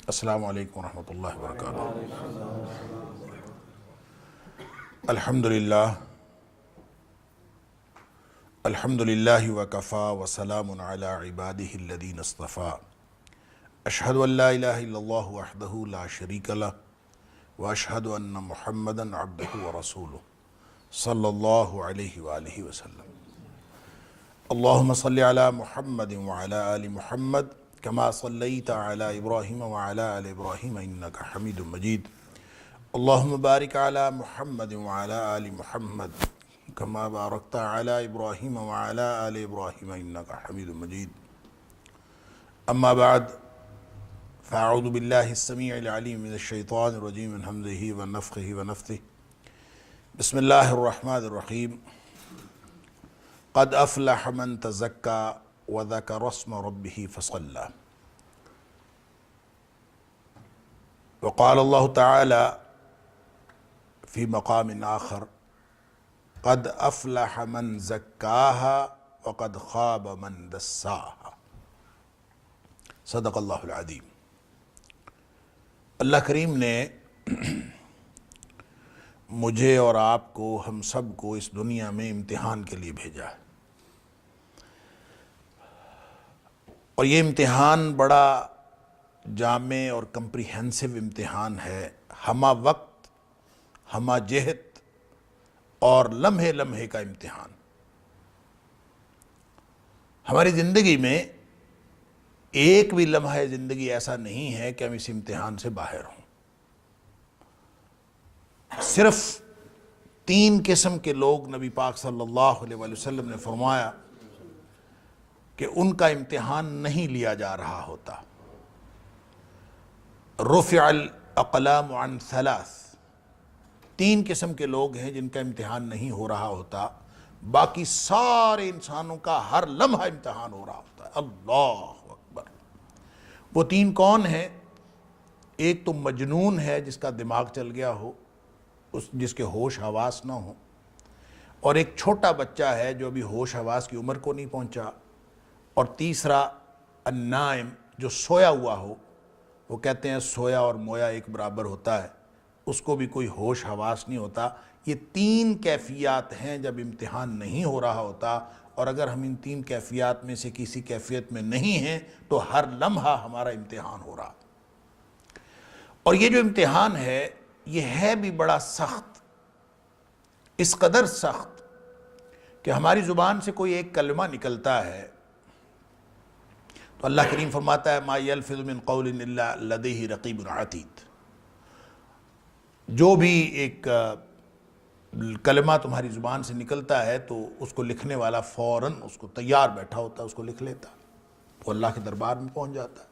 السلام علیکم ورحمۃ اللہ وبرکاتہ۔ الحمدللہ وکفا وسلام علی عبادہ الذین اصطفیٰ، اشہد ان لا الہ الا اللہ وحدہ لا شریک لہ واشہد ان محمدا عبدہ ورسولہ صلی اللہ علیہ وآلہ وسلم۔ اللہم صلی علی محمد وعلی آل محمد کما صلیت علی ابراہیم وعلی آل ابراہیم انکا حمید مجید۔ اللہم بارک علی محمد وعلی آل محمد کما بارکت علی ابراہیم وعلی آل ابراہیم انکا حمید مجید۔ اما بعد فاعوذ باللہ السمیع العلیم من الشیطان الرجیم من حمزہ ونفخہ ونفثہ۔ بسم اللہ الرحمن الرحیم۔ قد افلح من تزکا وذکر اسم ربہ فصلی۔ وقال اللہ تعالی فی مقام آخر قد افلح من زکاہا وقد خاب من دساہا۔ صدق اللہ العظیم۔ اللہ کریم نے مجھے اور آپ کو، ہم سب کو اس دنیا میں امتحان کے لیے بھیجا ہے، اور یہ امتحان بڑا جامع اور کمپریہنسو امتحان ہے، ہمہ وقت، ہمہ جہت اور لمحے لمحے کا امتحان۔ ہماری زندگی میں ایک بھی لمحہ زندگی ایسا نہیں ہے کہ ہم اس امتحان سے باہر ہوں۔ صرف 3 قسم کے لوگ نبی پاک صلی اللہ علیہ وسلم نے فرمایا کہ ان کا امتحان نہیں لیا جا رہا ہوتا۔ رفع الاقلام عن 3، 3 قسم کے لوگ ہیں جن کا امتحان نہیں ہو رہا ہوتا، باقی سارے انسانوں کا ہر لمحہ امتحان ہو رہا ہوتا ہے۔ اللہ اکبر۔ وہ 3 کون ہیں؟ ایک تو مجنون ہے جس کا دماغ چل گیا ہو، جس کے ہوش حواس نہ ہو، اور ایک چھوٹا بچہ ہے جو ابھی ہوش حواس کی عمر کو نہیں پہنچا، اور تیسرا النائم جو سویا ہوا ہو۔ وہ کہتے ہیں سویا اور مویا ایک برابر ہوتا ہے، اس کو بھی کوئی ہوش حواس نہیں ہوتا۔ یہ 3 کیفیات ہیں جب امتحان نہیں ہو رہا ہوتا، اور اگر ہم ان 3 کیفیات میں سے کسی کیفیت میں نہیں ہیں تو ہر لمحہ ہمارا امتحان ہو رہا۔ اور یہ جو امتحان ہے یہ ہے بھی بڑا سخت، اس قدر سخت کہ ہماری زبان سے کوئی ایک کلمہ نکلتا ہے تو اللہ کریم فرماتا ہے ما یلفظ من قول الا لدیہ رقیب عتید۔ جو بھی ایک کلمہ تمہاری زبان سے نکلتا ہے تو اس کو لکھنے والا فوراً اس کو تیار بیٹھا ہوتا ہے، اس کو لکھ لیتا ہے، وہ اللہ کے دربار میں پہنچ جاتا ہے۔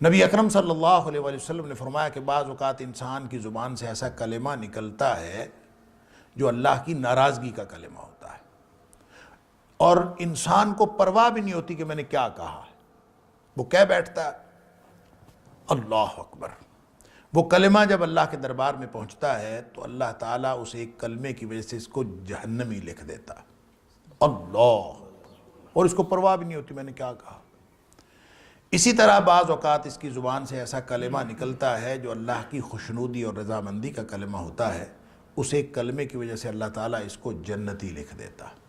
نبی اکرم صلی اللہ علیہ وسلم نے فرمایا کہ بعض اوقات انسان کی زبان سے ایسا کلمہ نکلتا ہے جو اللہ کی ناراضگی کا کلمہ ہوتا ہے، اور انسان کو پرواہ بھی نہیں ہوتی کہ میں نے کیا کہا ہے، وہ کہہ بیٹھتا ہے۔ اللہ اکبر۔ وہ کلمہ جب اللہ کے دربار میں پہنچتا ہے تو اللہ تعالیٰ اس ایک کلمے کی وجہ سے اس کو جہنمی لکھ دیتا ہے۔ اللہ، اور اس کو پرواہ بھی نہیں ہوتی میں نے کیا کہا۔ اسی طرح بعض اوقات اس کی زبان سے ایسا کلمہ نکلتا ہے جو اللہ کی خوشنودی اور رضامندی کا کلمہ ہوتا ہے، اس ایک کلمے کی وجہ سے اللہ تعالیٰ اس کو جنتی لکھ دیتا ہے۔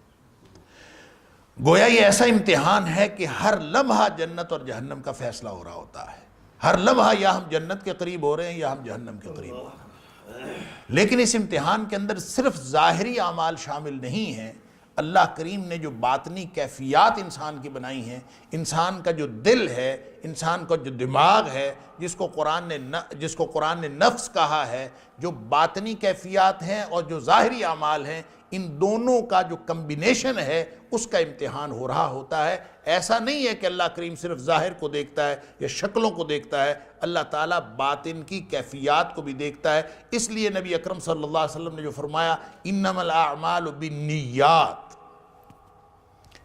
گویا یہ ایسا امتحان ہے کہ ہر لمحہ جنت اور جہنم کا فیصلہ ہو رہا ہوتا ہے، ہر لمحہ یا ہم جنت کے قریب ہو رہے ہیں یا ہم جہنم کے قریب ہو رہے ہیں۔ لیکن اس امتحان کے اندر صرف ظاہری اعمال شامل نہیں ہیں، اللہ کریم نے جو باطنی کیفیات انسان کی بنائی ہیں، انسان کا جو دل ہے، انسان کا جو دماغ ہے، جس کو قرآن نے نفس کہا ہے، جو باطنی کیفیات ہیں اور جو ظاہری اعمال ہیں، ان دونوں کا جو کمبینیشن ہے اس کا امتحان ہو رہا ہوتا ہے۔ ایسا نہیں ہے کہ اللہ کریم صرف ظاہر کو دیکھتا ہے یا شکلوں کو دیکھتا ہے، اللہ تعالیٰ باطن کی کیفیات کو بھی دیکھتا ہے۔ اس لیے نبی اکرم صلی اللہ علیہ وسلم نے جو فرمایا انما الاعمال بالنیات،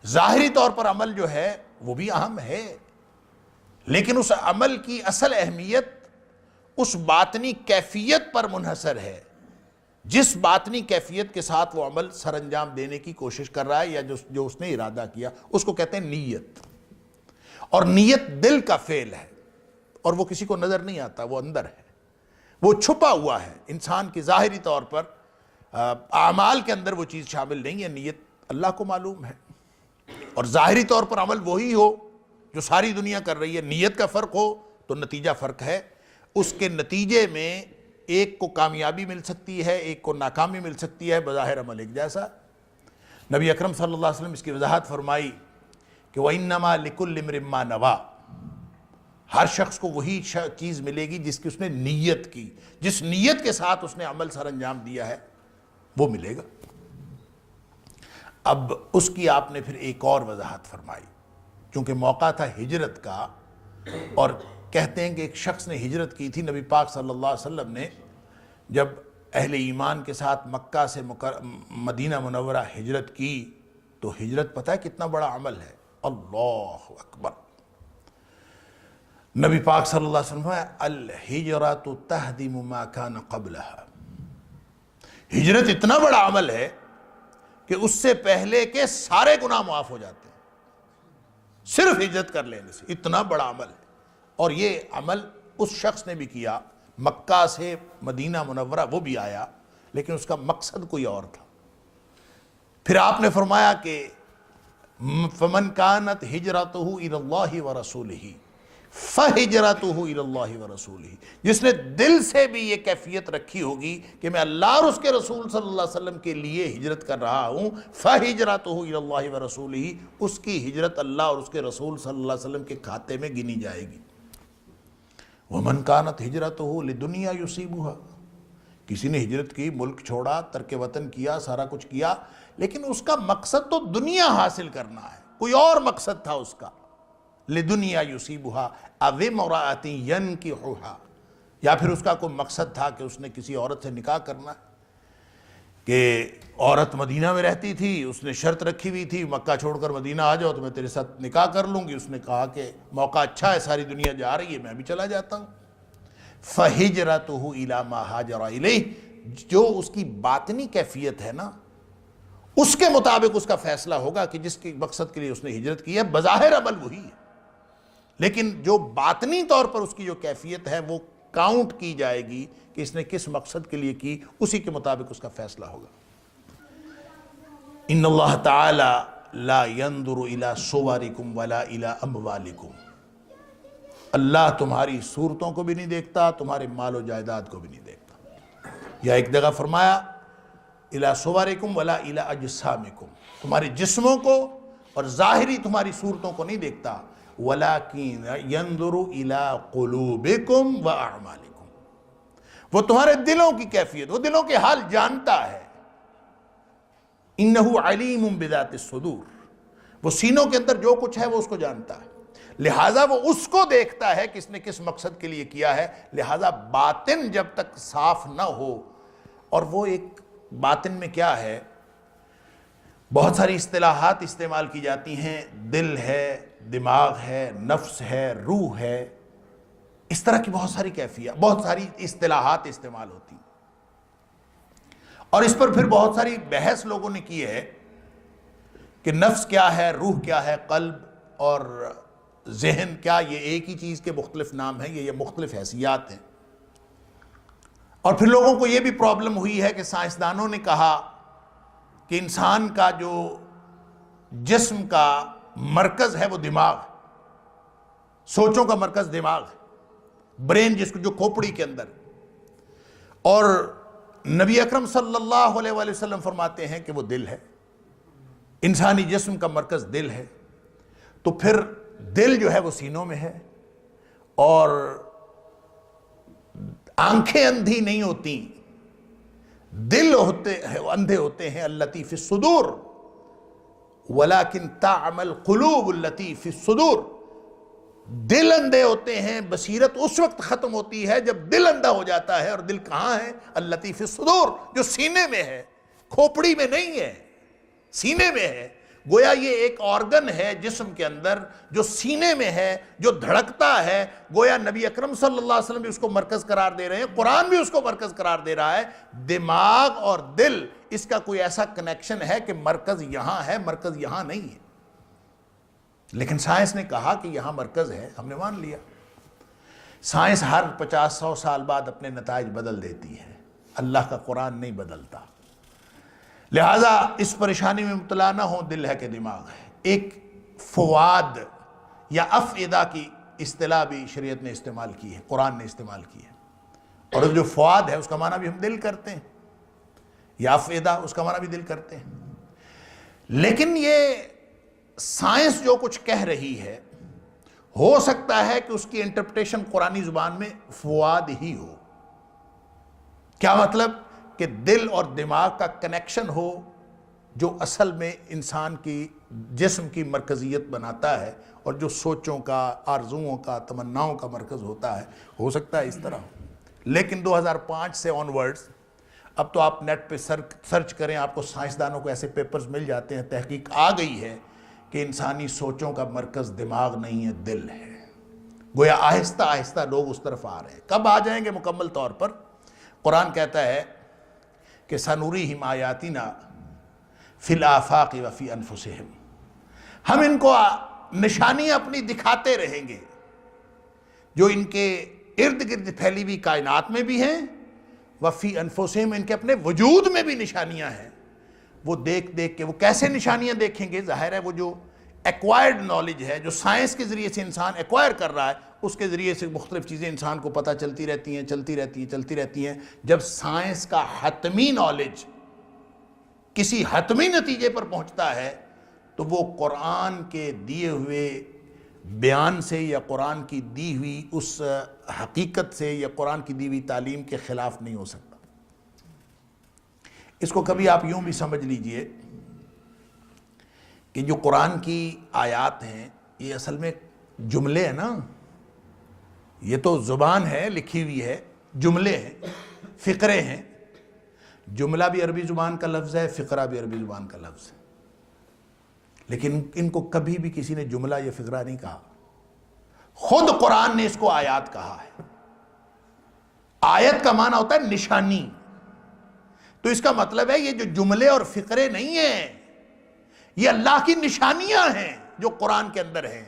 ظاہری طور پر عمل جو ہے وہ بھی اہم ہے، لیکن اس عمل کی اصل اہمیت اس باطنی کیفیت پر منحصر ہے، جس باطنی کیفیت کے ساتھ وہ عمل سر انجام دینے کی کوشش کر رہا ہے یا جو اس نے ارادہ کیا، اس کو کہتے ہیں نیت۔ اور نیت دل کا فعل ہے، اور وہ کسی کو نظر نہیں آتا، وہ اندر ہے، وہ چھپا ہوا ہے. انسان کی ظاہری طور پر اعمال کے اندر وہ چیز شامل نہیں ہے، نیت اللہ کو معلوم ہے. اور ظاہری طور پر عمل وہی ہو جو ساری دنیا کر رہی ہے، نیت کا فرق ہو تو نتیجہ فرق ہے. اس کے نتیجے میں ایک کو کامیابی مل سکتی ہے، ایک کو ناکامی مل سکتی ہے، بظاہر عمل ایک جیسا. نبی اکرم صلی اللہ علیہ وسلم اس کی وضاحت فرمائی کہ وَإِنَّمَا لِكُلِّ امْرٍ مَّا نَوَىٰ، ہر شخص کو وہی چیز ملے گی جس کی اس نے نیت کی، جس نیت کے ساتھ اس نے عمل سر انجام دیا ہے وہ ملے گا. اب اس کی آپ نے پھر ایک اور وضاحت فرمائی، چونکہ موقع تھا ہجرت کا، اور کہتے ہیں کہ ایک شخص نے ہجرت کی تھی. نبی پاک صلی اللہ علیہ وسلم نے جب اہل ایمان کے ساتھ مکہ سے مدینہ منورہ ہجرت کی تو ہجرت پتہ ہے کتنا بڑا عمل ہے، اللہ اکبر. نبی پاک صلی اللہ علیہ وسلم الہجرۃ تہدم ما کان قبلہا، ہجرت اتنا بڑا عمل ہے کہ اس سے پہلے کے سارے گناہ معاف ہو جاتے ہیں صرف ہجرت کر لینے سے. اتنا بڑا عمل ہے، اور یہ عمل اس شخص نے بھی کیا، مکہ سے مدینہ منورہ وہ بھی آیا، لیکن اس کا مقصد کوئی اور تھا. پھر آپ نے فرمایا کہ فَمَنْ كَانَتْ هِجْرَتُهُ إِلَى اللَّهِ وَرَسُولِهِ فَهِجْرَتُهُ إِلَى اللَّهِ وَرَسُولِهِ. جس نے دل سے بھی یہ کیفیت رکھی ہوگی کہ میں اللہ اور اس کے رسول صلی اللہ علیہ وسلم کے لیے ہجرت کر رہا ہوں، فَهِجْرَتُهُ إِلَى اللَّهِ وَرَسُولِهِ، اس کی ہجرت اللہ اور اس کے رسول صلی اللہ علیہ وسلم کے کھاتے میں گنی جائے گی. وَمَنْ كَانَتْ هِجْرَتُهُ لِدُنْيَا يُصِيبُهَا، کسی نے ہجرت کی، ملک چھوڑا، ترک وطن کیا، سارا کچھ کیا، لیکن اس کا مقصد تو دنیا حاصل کرنا ہے، کوئی اور مقصد تھا اس کا. لِدُنْيَا يُصِيبُهَا أَوِ امْرَأَةٍ يَنْكِحُهَا، یا پھر اس کا کوئی مقصد تھا کہ اس نے کسی عورت سے نکاح کرنا ہے. کہ عورت مدینہ میں رہتی تھی، اس نے شرط رکھی ہوئی تھی مکہ چھوڑ کر مدینہ آ جاؤ تو میں تیرے ساتھ نکاح کر لوں گی. اس نے کہا کہ موقع اچھا ہے، ساری دنیا جا رہی ہے، میں بھی چلا جاتا ہوں. فَهِجْرَتُهُ إِلَى مَا هَاجَرَ إِلَيْهِ، جو اس کی باطنی کیفیت ہے نا، اس کے مطابق اس کا فیصلہ ہوگا کہ جس کے مقصد کے لیے اس نے ہجرت کی ہے. بظاہر عمل وہی ہے، لیکن جو باطنی طور پر اس کی جو کیفیت ہے وہ کاؤنٹ کی جائے گی کہ اس نے کس مقصد کے لیے کی، اسی کے مطابق اس کا فیصلہ ہوگا. ان اللہ تعالی لا ينظر الى صورکم ولا الى اموالکم، اللہ تمہاری صورتوں کو بھی نہیں دیکھتا، تمہارے مال و جائیداد کو بھی نہیں دیکھتا. یا ایک جگہ فرمایا الى صورکم ولا الى اجسامکم، تمہارے جسموں کو اور ظاہری تمہاری صورتوں کو نہیں دیکھتا. وَلَكِنْ يَنْظُرُ إِلَىٰ قُلُوبِكُمْ وَأَعْمَالِكُمْ، وہ تمہارے دلوں کی کیفیت، وہ دلوں کے حال جانتا ہے. إِنَّهُ عَلِيمٌ بِذَاتِ الصُّدُورِ، وہ سینوں کے اندر جو کچھ ہے وہ اس کو جانتا ہے، لہٰذا وہ اس کو دیکھتا ہے کہ اس نے کس مقصد کے لیے کیا ہے. لہٰذا باطن جب تک صاف نہ ہو، اور وہ ایک باطن میں کیا ہے، بہت ساری اصطلاحات استعمال کی جاتی ہیں، دل ہے، دماغ ہے، نفس ہے، روح ہے، اس طرح کی بہت ساری کیفیت، بہت ساری اصطلاحات استعمال ہوتی ہیں. اور اس پر پھر بہت ساری بحث لوگوں نے کی ہے کہ نفس کیا ہے، روح کیا ہے، قلب اور ذہن کیا، یہ ایک ہی چیز کے مختلف نام ہیں، یہ مختلف حیثیات ہیں. اور پھر لوگوں کو یہ بھی پرابلم ہوئی ہے کہ سائنسدانوں نے کہا کہ انسان کا جو جسم کا مرکز ہے وہ دماغ، سوچوں کا مرکز دماغ ہے، برین جس کو، جو کھوپڑی کے اندر. اور نبی اکرم صلی اللہ علیہ وآلہ وسلم فرماتے ہیں کہ وہ دل ہے، انسانی جسم کا مرکز دل ہے. تو پھر دل جو ہے وہ سینوں میں ہے، اور آنکھیں اندھی نہیں ہوتی، دل اندھے ہوتے ہیں. اللتی فی الصدور ولیکن تعمی القلوب اللتی فی الصدور، دل اندھے ہوتے ہیں، بصیرت اس وقت ختم ہوتی ہے جب دل اندھا ہو جاتا ہے. اور دل کہاں ہے؟ اللتی فی الصدور، جو سینے میں ہے، کھوپڑی میں نہیں ہے، سینے میں ہے. گویا یہ ایک آرگن ہے جسم کے اندر جو سینے میں ہے، جو دھڑکتا ہے. گویا نبی اکرم صلی اللہ علیہ وسلم بھی اس کو مرکز قرار دے رہے ہیں، قرآن بھی اس کو مرکز قرار دے رہا ہے. دماغ اور دل، اس کا کوئی ایسا کنیکشن ہے کہ مرکز یہاں ہے، مرکز یہاں نہیں ہے. لیکن سائنس نے کہا کہ یہاں مرکز ہے، ہم نے مان لیا. سائنس ہر 50-100 سال بعد اپنے نتائج بدل دیتی ہے، اللہ کا قرآن نہیں بدلتا۔ لہٰذا اس پریشانی میں مبتلا نہ ہوں، دل ہے کہ دماغ ہے۔ ایک فواد یا افئدہ کی اصطلاح بھی شریعت نے استعمال کی ہے، قرآن نے استعمال کی ہے، اور جو فواد ہے اس کا معنی بھی ہم دل کرتے ہیں، یا افئدہ اس کا معنی بھی دل کرتے ہیں۔ لیکن یہ سائنس جو کچھ کہہ رہی ہے، ہو سکتا ہے کہ اس کی انٹرپریٹیشن قرآنی زبان میں فواد ہی ہو۔ کیا مطلب؟ کہ دل اور دماغ کا کنیکشن ہو جو اصل میں انسان کی جسم کی مرکزیت بناتا ہے، اور جو سوچوں کا، آرزوؤں کا، تمناؤں کا مرکز ہوتا ہے، ہو سکتا ہے اس طرح ہو۔ لیکن 2005 سے آن ورڈز اب تو آپ نیٹ پہ سرچ کریں، آپ کو سائنسدانوں کو ایسے پیپرز مل جاتے ہیں، تحقیق آ گئی ہے کہ انسانی سوچوں کا مرکز دماغ نہیں ہے، دل ہے۔ گویا آہستہ آہستہ لوگ اس طرف آ رہے ہیں۔ کب آ جائیں گے مکمل طور پر؟ قرآن کہتا ہے کہ سَنُرِيهِمْ آیَاتِنَا فِي الْآفَاقِ وَفِي أَنفُسِهِمْ، ہم ان کو نشانیاں اپنی دکھاتے رہیں گے جو ان کے ارد گرد پھیلی ہوئی کائنات میں بھی ہیں، وفی انفسہم، ان کے اپنے وجود میں بھی نشانیاں ہیں۔ وہ دیکھ دیکھ کے، وہ کیسے نشانیاں دیکھیں گے؟ ظاہر ہے وہ جو ایکوائرڈ نالج ہے، جو سائنس کے ذریعے سے انسان ایکوائر کر رہا ہے، اس کے ذریعے سے مختلف چیزیں انسان کو پتہ چلتی رہتی ہیں۔ جب سائنس کا حتمی نالج کسی حتمی نتیجے پر پہنچتا ہے تو وہ قرآن کے دیے ہوئے بیان سے یا قرآن کی دی ہوئی اس حقیقت سے یا قرآن کی دی ہوئی تعلیم کے خلاف نہیں ہو سکتا۔ اس کو کبھی آپ یوں بھی سمجھ لیجئے کہ جو قرآن کی آیات ہیں یہ اصل میں جملے ہیں نا، یہ تو زبان ہے، لکھی ہوئی ہے، جملے ہیں، فقرے ہیں۔ جملہ بھی عربی زبان کا لفظ ہے، فقرہ بھی عربی زبان کا لفظ ہے، لیکن ان کو کبھی بھی کسی نے جملہ یا فقرہ نہیں کہا۔ خود قرآن نے اس کو آیات کہا ہے۔ آیت کا معنی ہوتا ہے نشانی، تو اس کا مطلب ہے یہ جو جملے اور فقرے نہیں ہیں، یہ اللہ کی نشانیاں ہیں جو قرآن کے اندر ہیں،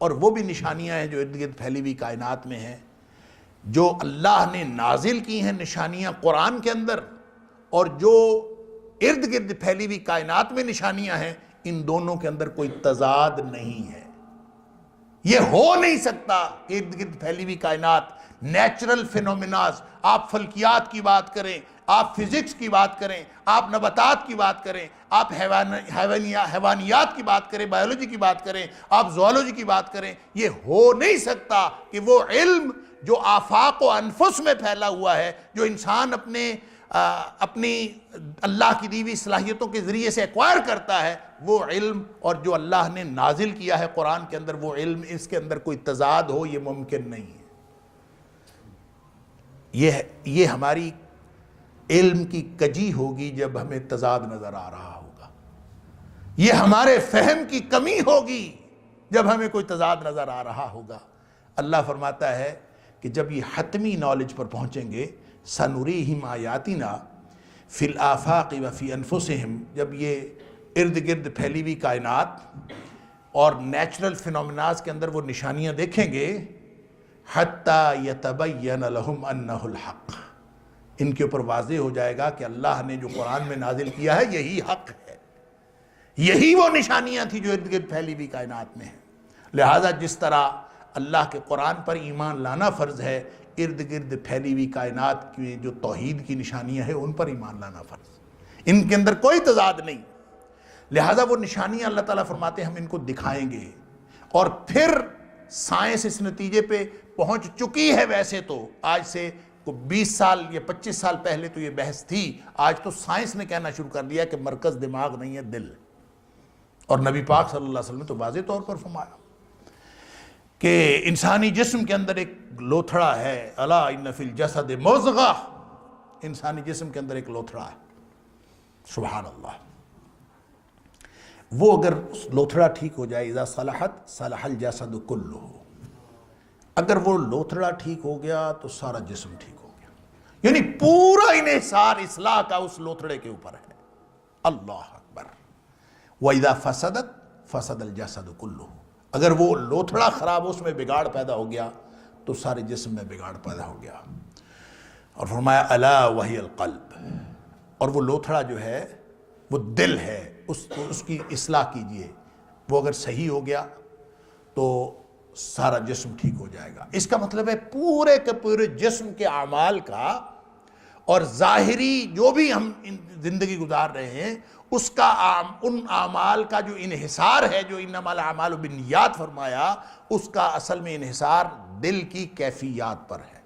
اور وہ بھی نشانیاں ہیں جو ارد گرد پھیلی ہوئی کائنات میں ہیں، جو اللہ نے نازل کی ہیں نشانیاں قرآن کے اندر، اور جو ارد گرد پھیلی ہوئی کائنات میں نشانیاں ہیں، ان دونوں کے اندر کوئی تضاد نہیں ہے۔ یہ ہو نہیں سکتا کہ ارد گرد پھیلی ہوئی کائنات، نیچرل فینومیناز، آپ فلکیات کی بات کریں، آپ فزکس کی بات کریں، آپ نباتات کی بات کریں، آپ حیوانیات کی بات کریں، بایولوجی کی بات کریں، آپ زوالوجی کی بات کریں، یہ ہو نہیں سکتا کہ وہ علم جو آفاق و انفس میں پھیلا ہوا ہے، جو انسان اپنی اللہ کی دی ہوئی صلاحیتوں کے ذریعے سے ایکوائر کرتا ہے، وہ علم اور جو اللہ نے نازل کیا ہے قرآن کے اندر، وہ علم، اس کے اندر کوئی تضاد ہو، یہ ممکن نہیں ہے۔ یہ ہماری علم کی کجی ہوگی جب ہمیں تضاد نظر آ رہا ہوگا، یہ ہمارے فہم کی کمی ہوگی جب ہمیں کوئی تضاد نظر آ رہا ہوگا۔ اللہ فرماتا ہے کہ جب یہ حتمی نالج پر پہنچیں گے، سَنُرِيهِمْ آیَاتِنَا فِي الْآفَاقِ وَفِي أَنفُسِهِمْ، جب یہ ارد گرد پھیلی ہوئی کائنات اور نیچرل فینومیناز کے اندر وہ نشانیاں دیکھیں گے، حَتَّى يَتَبَيَّنَ لَهُمْ أَنَّهُ الْحَقِّ، ان کے اوپر واضح ہو جائے گا کہ اللہ نے جو قرآن میں نازل کیا ہے یہی حق ہے، یہی وہ نشانیاں تھی جو ارد گرد پھیلی ہوئی کائنات میں ہیں۔ لہٰذا جس طرح اللہ کے قرآن پر ایمان لانا فرض ہے، ارد گرد پھیلی ہوئی کائنات کی جو توحید کی نشانیاں ہیں ان پر ایمان لانا فرض، ان کے اندر کوئی تضاد نہیں۔ لہٰذا وہ نشانیاں اللہ تعالیٰ فرماتے ہیں ہم ان کو دکھائیں گے، اور پھر سائنس اس نتیجے پہ پہنچ چکی ہے۔ ویسے تو آج سے 20 سال یا 25 سال پہلے تو یہ بحث تھی، آج تو سائنس نے کہنا شروع کر دیا کہ مرکز دماغ نہیں ہے، دل، اور نبی پاک صلی اللہ علیہ وسلم نے تو واضح طور پر فرمایا کہ انسانی جسم کے اندر ایک لوتھڑا ہے، الا ان فی الجسد مضغہ، انسانی جسم کے اندر ایک لوتھڑا ہے، سبحان اللہ۔ وہ اگر لوتھڑا ٹھیک ہو جائے، اذا صلحت صلح الجسد کلہ، اگر وہ لوتھڑا ٹھیک ہو گیا تو سارا جسم ٹھیک ہو گیا، یعنی پورا انحصار اصلاح کا اس لوتھڑے کے اوپر ہے۔ اللہ اکبر۔ وَإِذَا فَسَدَتْ فَسَدَ الْجَسَدُ كُلُّهُ، اگر وہ لوتھڑا خراب ہو، اس میں بگاڑ پیدا ہو گیا تو سارے جسم میں بگاڑ پیدا ہو گیا۔ اور فرمایا الا وہی القلب، اور وہ لوتھڑا جو ہے وہ دل ہے، اس کی اصلاح کیجئے، وہ اگر صحیح ہو گیا تو سارا جسم ٹھیک ہو جائے گا۔ اس کا مطلب ہے پورے کے پورے جسم کے اعمال کا اور ظاہری جو بھی ہم زندگی گزار رہے ہیں اس کا ان اعمال کا جو انحصار ہے، جو انما الاعمال بالنیات فرمایا، اس کا اصل میں انحصار دل کی کیفیات پر ہے۔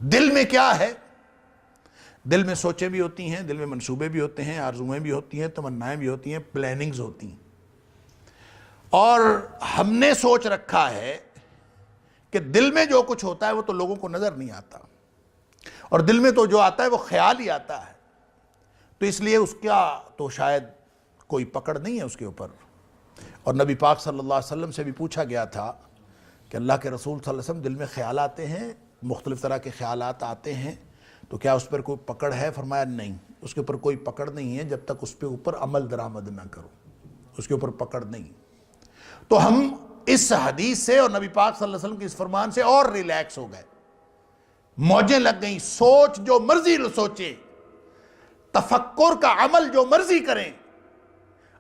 دل میں کیا ہے؟ دل میں سوچیں بھی ہوتی ہیں، دل میں منصوبے بھی ہوتے ہیں، آرزویں بھی ہوتی ہیں، تمنائیں بھی ہوتی ہیں، پلاننگز ہوتی ہیں، اور ہم نے سوچ رکھا ہے کہ دل میں جو کچھ ہوتا ہے وہ تو لوگوں کو نظر نہیں آتا، اور دل میں تو جو آتا ہے وہ خیال ہی آتا ہے، تو اس لیے اس کا تو شاید کوئی پکڑ نہیں ہے اس کے اوپر۔ اور نبی پاک صلی اللہ علیہ وسلم سے بھی پوچھا گیا تھا کہ اللہ کے رسول صلی اللہ علیہ وسلم دل میں خیال آتے ہیں، مختلف طرح کے خیالات آتے ہیں، تو کیا اس پر کوئی پکڑ ہے؟ فرمایا نہیں، اس کے اوپر کوئی پکڑ نہیں ہے جب تک اس پہ اوپر عمل درآمد نہ کرو، اس کے اوپر پکڑ نہیں۔ تو ہم اس حدیث سے اور نبی پاک صلی اللہ علیہ وسلم کے اس فرمان سے اور ریلیکس ہو گئے، موجیں لگ گئیں، سوچ جو مرضی سوچے، تفکر کا عمل جو مرضی کریں،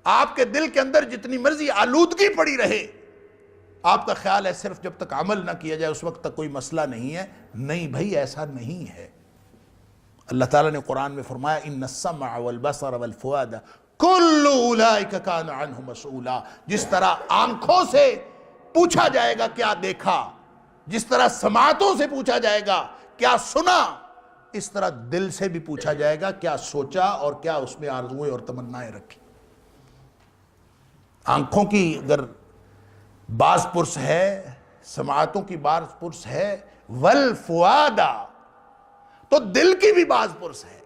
آپ کے دل کے اندر جتنی مرضی آلودگی پڑی رہے، آپ کا خیال ہے صرف جب تک عمل نہ کیا جائے اس وقت تک کوئی مسئلہ نہیں ہے۔ نہیں بھائی، ایسا نہیں ہے۔ اللہ تعالیٰ نے قرآن میں فرمایا ان السمع والبصر والفؤاد کل اولئک کان عنہ مسئولا، جس طرح آنکھوں سے پوچھا جائے گا کیا دیکھا، جس طرح سماعتوں سے پوچھا جائے گا کیا سنا، اس طرح دل سے بھی پوچھا جائے گا کیا سوچا اور کیا اس میں آرزویں اور تمنائیں رکھی۔ آنکھوں کی اگر باز پرس ہے، سماعتوں کی باز پرس ہے، والفؤاد، تو دل کی بھی باز پرس ہے۔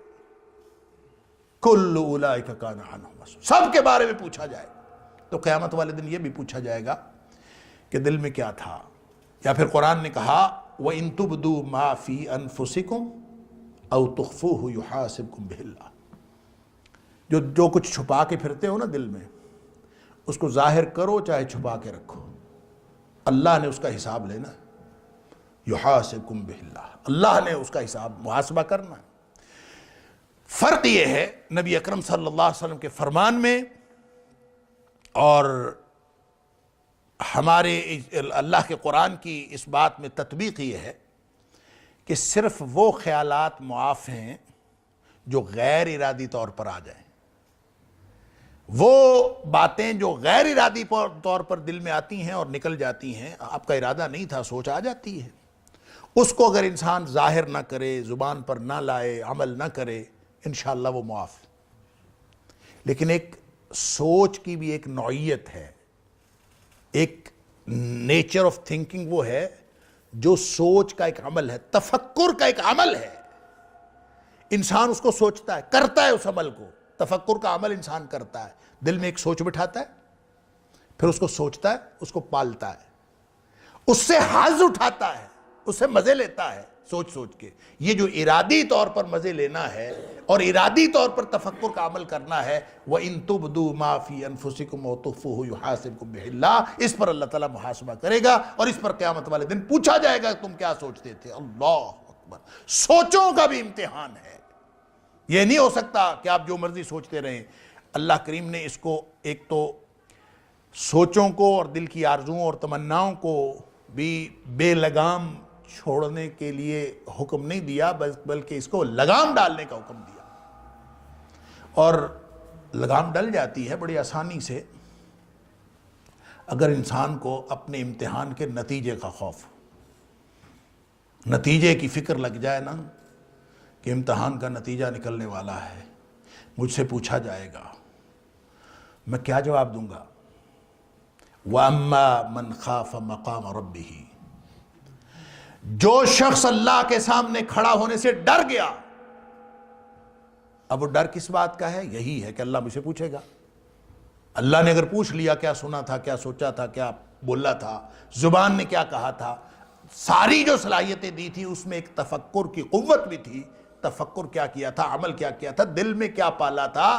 کل اولئک کان عنہ مسئولا، سب کے بارے میں پوچھا جائے گا۔ تو قیامت والے دن یہ بھی پوچھا جائے گا کہ دل میں کیا تھا۔ یا پھر قرآن نے کہا وَإِن تُبْدُوا مَا فِي أَنفُسِكُمْ أَوْ تُخْفُوهُ يُحَاسِبْكُمْ بِهِ اللَّهُ، جو کچھ چھپا کے پھرتے ہو نا دل میں، اس کو ظاہر کرو چاہے چھپا کے رکھو، اللہ نے اس کا حساب لینا ہے۔ یحاسبکم بہ اللہ، اللہ نے اس کا حساب محاسبہ کرنا ہے۔ فرق یہ ہے نبی اکرم صلی اللہ علیہ وسلم کے فرمان میں اور ہمارے اللہ کے قرآن کی اس بات میں تطبیق یہ ہے کہ صرف وہ خیالات معاف ہیں جو غیر ارادی طور پر آ جائیں۔ وہ باتیں جو غیر ارادی طور پر دل میں آتی ہیں اور نکل جاتی ہیں، آپ کا ارادہ نہیں تھا، سوچ آ جاتی ہے، اس کو اگر انسان ظاہر نہ کرے، زبان پر نہ لائے، عمل نہ کرے، انشاءاللہ وہ معاف۔ لیکن ایک سوچ کی بھی ایک نوعیت ہے، ایک نیچر آف تھنکنگ وہ ہے جو سوچ کا ایک عمل ہے، تفکر کا ایک عمل ہے۔ انسان اس کو سوچتا ہے، کرتا ہے اس عمل کو، تفکر کا عمل انسان کرتا ہے، دل میں ایک سوچ بٹھاتا ہے، پھر اس کو سوچتا ہے، اس کو پالتا ہے، اس سے حظ اٹھاتا ہے، اس سے مزے لیتا ہے سوچ سوچ کے۔ یہ جو ارادی طور پر مزے لینا ہے اور ارادی طور پر تفکر کا عمل کرنا ہے، وَإِن تُبْدُوا مَا فِي أَنفُسِكُمْ وَتُخْفُوهُ يُحَاسِبْكُم بِهِ اللَّهُ، اس پر اللہ تعالیٰ محاسبہ کرے گا اور اس پر قیامت والے دن پوچھا جائے گا تم کیا سوچتے تھے۔ اللہ اکبر، سوچوں کا بھی امتحان ہے۔ یہ نہیں ہو سکتا کہ آپ جو مرضی سوچتے رہیں۔ اللہ کریم نے اس کو ایک تو سوچوں کو اور دل کی آرزوؤں اور تمناؤں کو بھی بے لگام چھوڑنے کے لیے حکم نہیں دیا، بلکہ اس کو لگام ڈالنے کا حکم دیا۔ اور لگام ڈل جاتی ہے بڑی آسانی سے اگر انسان کو اپنے امتحان کے نتیجے کا خوف، نتیجے کی فکر لگ جائے نا کہ امتحان کا نتیجہ نکلنے والا ہے، مجھ سے پوچھا جائے گا، میں کیا جواب دوں گا؟ وَأَمَّا مَنْ خَافَ مَقَامَ رَبِّهِ، جو شخص اللہ کے سامنے کھڑا ہونے سے ڈر گیا۔ اب وہ ڈر کس بات کا ہے؟ یہی ہے کہ اللہ مجھ سے پوچھے گا۔ اللہ نے اگر پوچھ لیا کیا سنا تھا، کیا سوچا تھا، کیا بولا تھا، زبان نے کیا کہا تھا، ساری جو صلاحیتیں دی تھی اس میں ایک تفکر کی قوت بھی تھی۔ تفکر کیا کیا تھا، عمل کیا کیا تھا، دل میں کیا پالا تھا،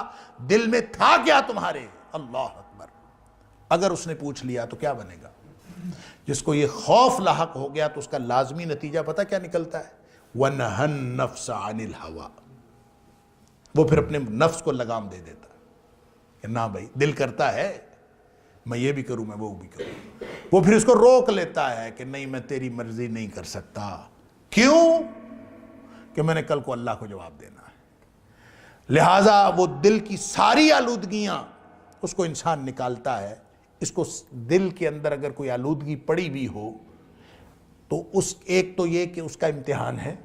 دل میں تھا کیا تمہارے؟ اللہ اکبر۔ اگر اس نے پوچھ لیا تو کیا بنے گا؟ جس کو یہ خوف لاحق ہو گیا تو اس کا لازمی نتیجہ پتہ کیا نکلتا ہے؟ وَنَهَا النَّفْسَ عَنِ الْهَوَىٰ، وہ پھر اپنے نفس کو لگام دے دیتا کہ نہ بھائی، دل کرتا ہے میں یہ بھی کروں، میں وہ بھی کروں، وہ پھر اس کو روک لیتا ہے کہ نہیں میں تیری مرضی نہیں کر سکتا۔ کیوں؟ کہ میں نے کل کو اللہ کو جواب دینا ہے۔ لہٰذا وہ دل کی ساری آلودگیاں اس کو انسان نکالتا ہے۔ اس کو دل کے اندر اگر کوئی آلودگی پڑی بھی ہو تو ایک تو یہ کہ اس کا امتحان ہے،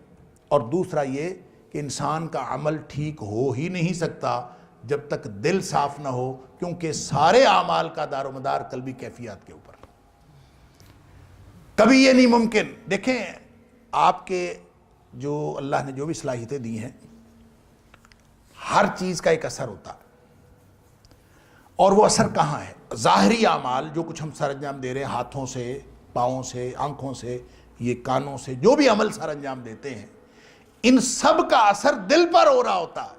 اور دوسرا یہ کہ انسان کا عمل ٹھیک ہو ہی نہیں سکتا جب تک دل صاف نہ ہو، کیونکہ سارے اعمال کا دار و مدار قلبی کیفیات کے اوپر۔ کبھی یہ نہیں ممکن، دیکھیں آپ کے جو اللہ نے جو بھی صلاحیتیں دی ہیں، ہر چیز کا ایک اثر ہوتا ہے، اور وہ اثر کہاں ہے؟ ظاہری اعمال جو کچھ ہم سر انجام دے رہے ہیں، ہاتھوں سے، پاؤں سے، آنکھوں سے، یہ کانوں سے، جو بھی عمل سر انجام دیتے ہیں، ان سب کا اثر دل پر ہو رہا ہوتا ہے۔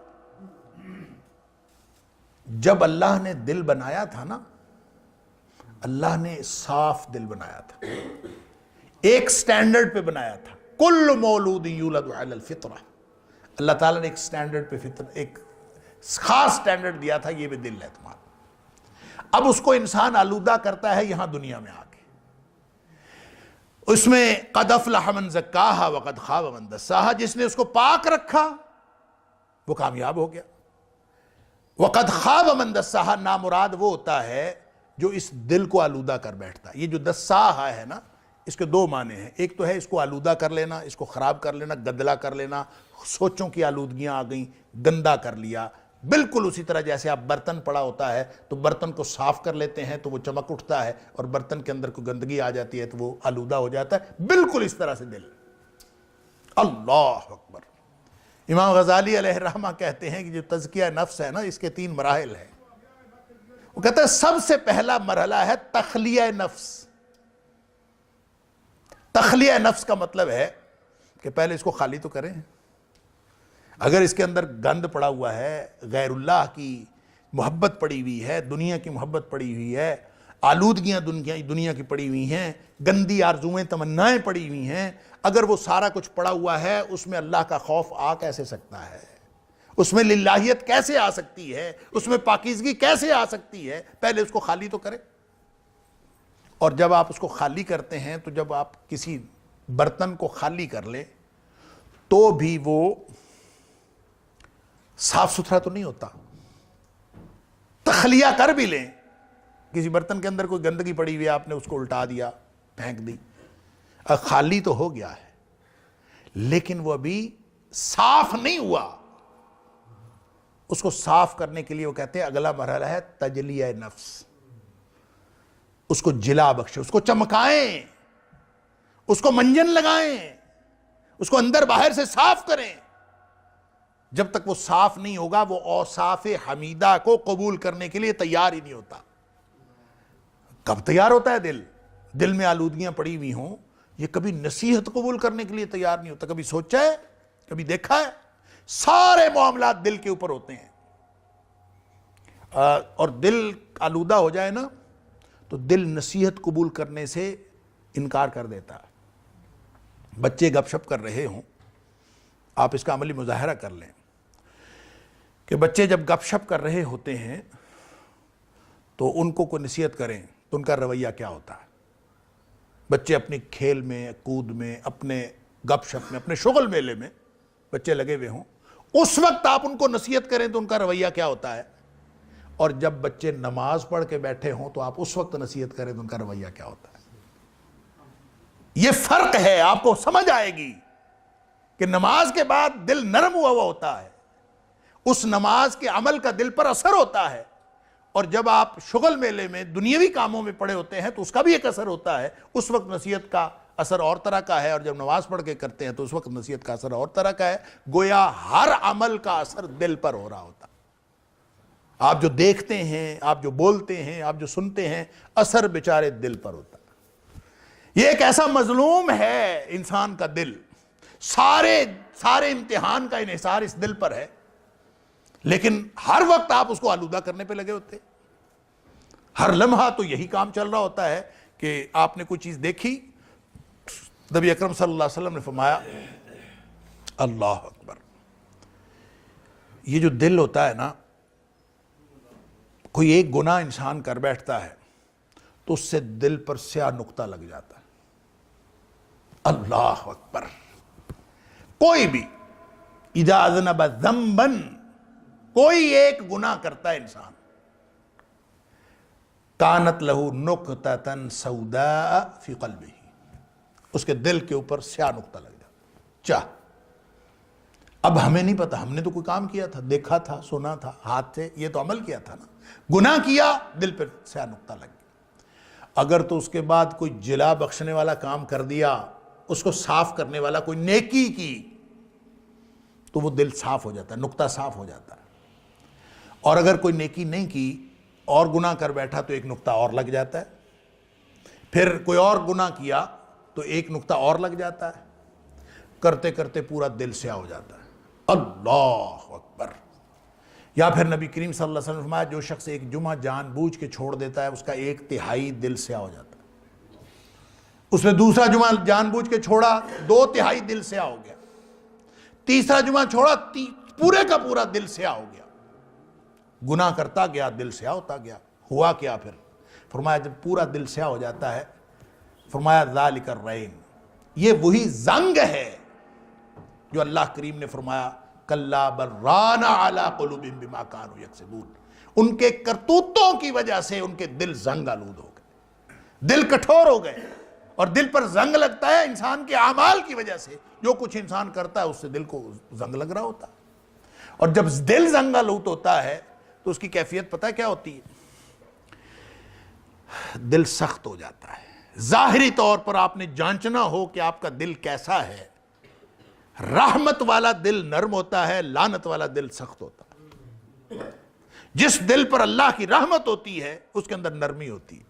جب اللہ نے دل بنایا تھا نا، اللہ نے صاف دل بنایا تھا، ایک سٹینڈرڈ پہ بنایا تھا، کل مولود یولد علی الفطرہ، اللہ تعالیٰ نے ایک سٹینڈرڈ پہ ایک خاص سٹینڈرڈ دیا تھا، یہ بھی دل ہے تمہارا۔ اب اس کو انسان آلودہ کرتا ہے یہاں دنیا میں آ کے، اس میں قد افلح من زکاہا وقد خاب من دساہا، جس نے اس کو پاک رکھا وہ کامیاب ہو گیا، وقد خاب من دساہا نامراد وہ ہوتا ہے جو اس دل کو آلودہ کر بیٹھتا ہے۔ یہ جو دساہا ہے نا، اس کے دو معنی ہیں، ایک تو ہے اس کو آلودہ کر لینا، اس کو خراب کر لینا، گدلا کر لینا، سوچوں کی آلودگیاں آ گئیں، گندا کر لیا۔ بالکل اسی طرح جیسے آپ برتن پڑا ہوتا ہے تو برتن کو صاف کر لیتے ہیں تو وہ چمک اٹھتا ہے، اور برتن کے اندر کوئی گندگی آ جاتی ہے تو وہ آلودہ ہو جاتا ہے، بالکل اس طرح سے دل۔ اللہ اکبر۔ امام غزالی علیہ الرحمہ کہتے ہیں کہ جو تزکیہ نفس ہے نا، اس کے 3 مراحل ہیں۔ وہ کہتے ہیں سب سے پہلا مرحلہ ہے تخلیہ نفس۔ تخلیہ نفس کا مطلب ہے کہ پہلے اس کو خالی تو کریں۔ اگر اس کے اندر گند پڑا ہوا ہے، غیر اللہ کی محبت پڑی ہوئی ہے، دنیا کی محبت پڑی ہوئی ہے، آلودگیاں دنیا کی پڑی ہوئی ہیں، گندی آرزویں تمنائیں پڑی ہوئی ہیں، اگر وہ سارا کچھ پڑا ہوا ہے، اس میں اللہ کا خوف آ کیسے سکتا ہے؟ اس میں للہیت کیسے آ سکتی ہے؟ اس میں پاکیزگی کیسے آ سکتی ہے؟ پہلے اس کو خالی تو کریں۔ اور جب آپ اس کو خالی کرتے ہیں تو جب آپ کسی برتن کو خالی کر لیں تو بھی وہ صاف ستھرا تو نہیں ہوتا۔ تخلیہ کر بھی لیں، کسی برتن کے اندر کوئی گندگی پڑی ہوئی ہے، آپ نے اس کو الٹا دیا، پھینک دی، خالی تو ہو گیا ہے لیکن وہ ابھی صاف نہیں ہوا۔ اس کو صاف کرنے کے لیے وہ کہتے ہیں اگلا مرحلہ ہے تجلیہ نفس۔ اس کو جلا بخشے، اس کو چمکائیں، اس کو منجن لگائیں، اس کو اندر باہر سے صاف کریں۔ جب تک وہ صاف نہیں ہوگا وہ اوصاف حمیدہ کو قبول کرنے کے لیے تیار ہی نہیں ہوتا۔ کب تیار ہوتا ہے دل؟ دل میں آلودگیاں پڑی ہوئی ہوں، یہ کبھی نصیحت قبول کرنے کے لیے تیار نہیں ہوتا۔ کبھی سوچا ہے؟ کبھی دیکھا ہے؟ سارے معاملات دل کے اوپر ہوتے ہیں، اور دل آلودہ ہو جائے نا تو دل نصیحت قبول کرنے سے انکار کر دیتا ہے۔ بچے گپ شپ کر رہے ہوں، آپ اس کا عملی مظاہرہ کر لیں کہ بچے جب گپ شپ کر رہے ہوتے ہیں تو ان کو کوئی نصیحت کریں تو ان کا رویہ کیا ہوتا ہے؟ بچے اپنی کھیل میں، کود میں، اپنے گپ شپ میں، اپنے شغل میلے میں بچے لگے ہوئے ہوں، اس وقت آپ ان کو نصیحت کریں تو ان کا رویہ کیا ہوتا ہے؟ اور جب بچے نماز پڑھ کے بیٹھے ہوں تو آپ اس وقت نصیحت کریں تو ان کا رویہ کیا ہوتا ہے؟ یہ فرق ہے، آپ کو سمجھ آئے گی کہ نماز کے بعد دل نرم ہوا ہوتا ہے، اس نماز کے عمل کا دل پر اثر ہوتا ہے، اور جب آپ شغل میلے میں دنیاوی کاموں میں پڑے ہوتے ہیں تو اس کا بھی ایک اثر ہوتا ہے۔ اس وقت نصیحت کا اثر اور طرح کا ہے، اور جب نماز پڑھ کے کرتے ہیں تو اس وقت نصیحت کا اثر اور طرح کا ہے۔ گویا ہر عمل کا اثر دل پر ہو رہا ہوتا ہے۔ آپ جو دیکھتے ہیں، آپ جو بولتے ہیں، آپ جو سنتے ہیں، اثر بیچارے دل پر ہوتا ہے۔ یہ ایک ایسا مظلوم ہے انسان کا دل، سارے امتحان کا انحصار اس دل پر ہے، لیکن ہر وقت آپ اس کو آلودہ کرنے پہ لگے ہوتے ہیں۔ ہر لمحہ تو یہی کام چل رہا ہوتا ہے کہ آپ نے کوئی چیز دیکھی، نبی اکرم صلی اللہ علیہ وسلم نے فرمایا اللہ اکبر، یہ جو دل ہوتا ہے نا، کوئی ایک گناہ انسان کر بیٹھتا ہے تو اس سے دل پر سیاہ نقطہ لگ جاتا ہے۔ اللہ اکبر، کوئی بھی اذا اذنب ذنبا، کوئی ایک گناہ کرتا ہے انسان، کانت لہو نقطۃ سوداء فی قلبہ، اس کے دل کے اوپر سیاہ نقطہ لگ جاتا۔ چاہ اب ہمیں نہیں پتا، ہم نے تو کوئی کام کیا تھا، دیکھا تھا، سنا تھا، ہاتھ سے یہ تو عمل کیا تھا نا، گناہ کیا، دل پر سیاہ نقطہ لگ گیا۔ اگر تو اس کے بعد کوئی جلا بخشنے والا کام کر دیا، اس کو صاف کرنے والا کوئی نیکی کی، تو وہ دل صاف ہو جاتا ہے، نقطہ صاف ہو جاتا ہے۔ اور اگر کوئی نیکی نہیں کی اور گناہ کر بیٹھا تو ایک نقطہ اور لگ جاتا ہے، پھر کوئی اور گناہ کیا تو ایک نقطہ اور لگ جاتا ہے، کرتے کرتے پورا دل سیاہ ہو جاتا ہے۔ اللہ اکبر۔ یا پھر نبی کریم صلی اللہ علیہ وسلم نے فرمایا جو شخص ایک جمعہ جان بوجھ کے چھوڑ دیتا ہے اس کا 1/3 دل سیاہ ہو جاتا ہے۔ اس میں دوسرا جمعہ جان بوجھ کے چھوڑا، 2/3 دل سیاہ ہو گیا، تیسرا جمعہ چھوڑا، پورے کا پورا دل سیاہ ہو گیا، گناہ کرتا گیا، دل سیاہ ہوتا گیا۔ ہوا کیا پھر؟ فرمایا جب پورا دل سیاہ ہو جاتا ہے، فرمایا ذالک الرین، یہ وہی زنگ ہے جو اللہ کریم نے فرمایا کلا بل ران علی قلوبہم بما کانوا یکسبون، ان کے کرتوتوں کی وجہ سے ان کے دل زنگ آلود ہو گئے، دل کٹھور ہو گئے۔ اور دل پر زنگ لگتا ہے انسان کے اعمال کی وجہ سے، جو کچھ انسان کرتا ہے اس سے دل کو زنگ لگ رہا ہوتا ہے۔ اور جب دل زنگ آلود ہوتا ہے تو اس کی کیفیت پتہ کیا ہوتی ہے؟ دل سخت ہو جاتا ہے۔ ظاہری طور پر آپ نے جانچنا ہو کہ آپ کا دل کیسا ہے، رحمت والا دل نرم ہوتا ہے، لعنت والا دل سخت ہوتا ہے۔ جس دل پر اللہ کی رحمت ہوتی ہے اس کے اندر نرمی ہوتی ہے،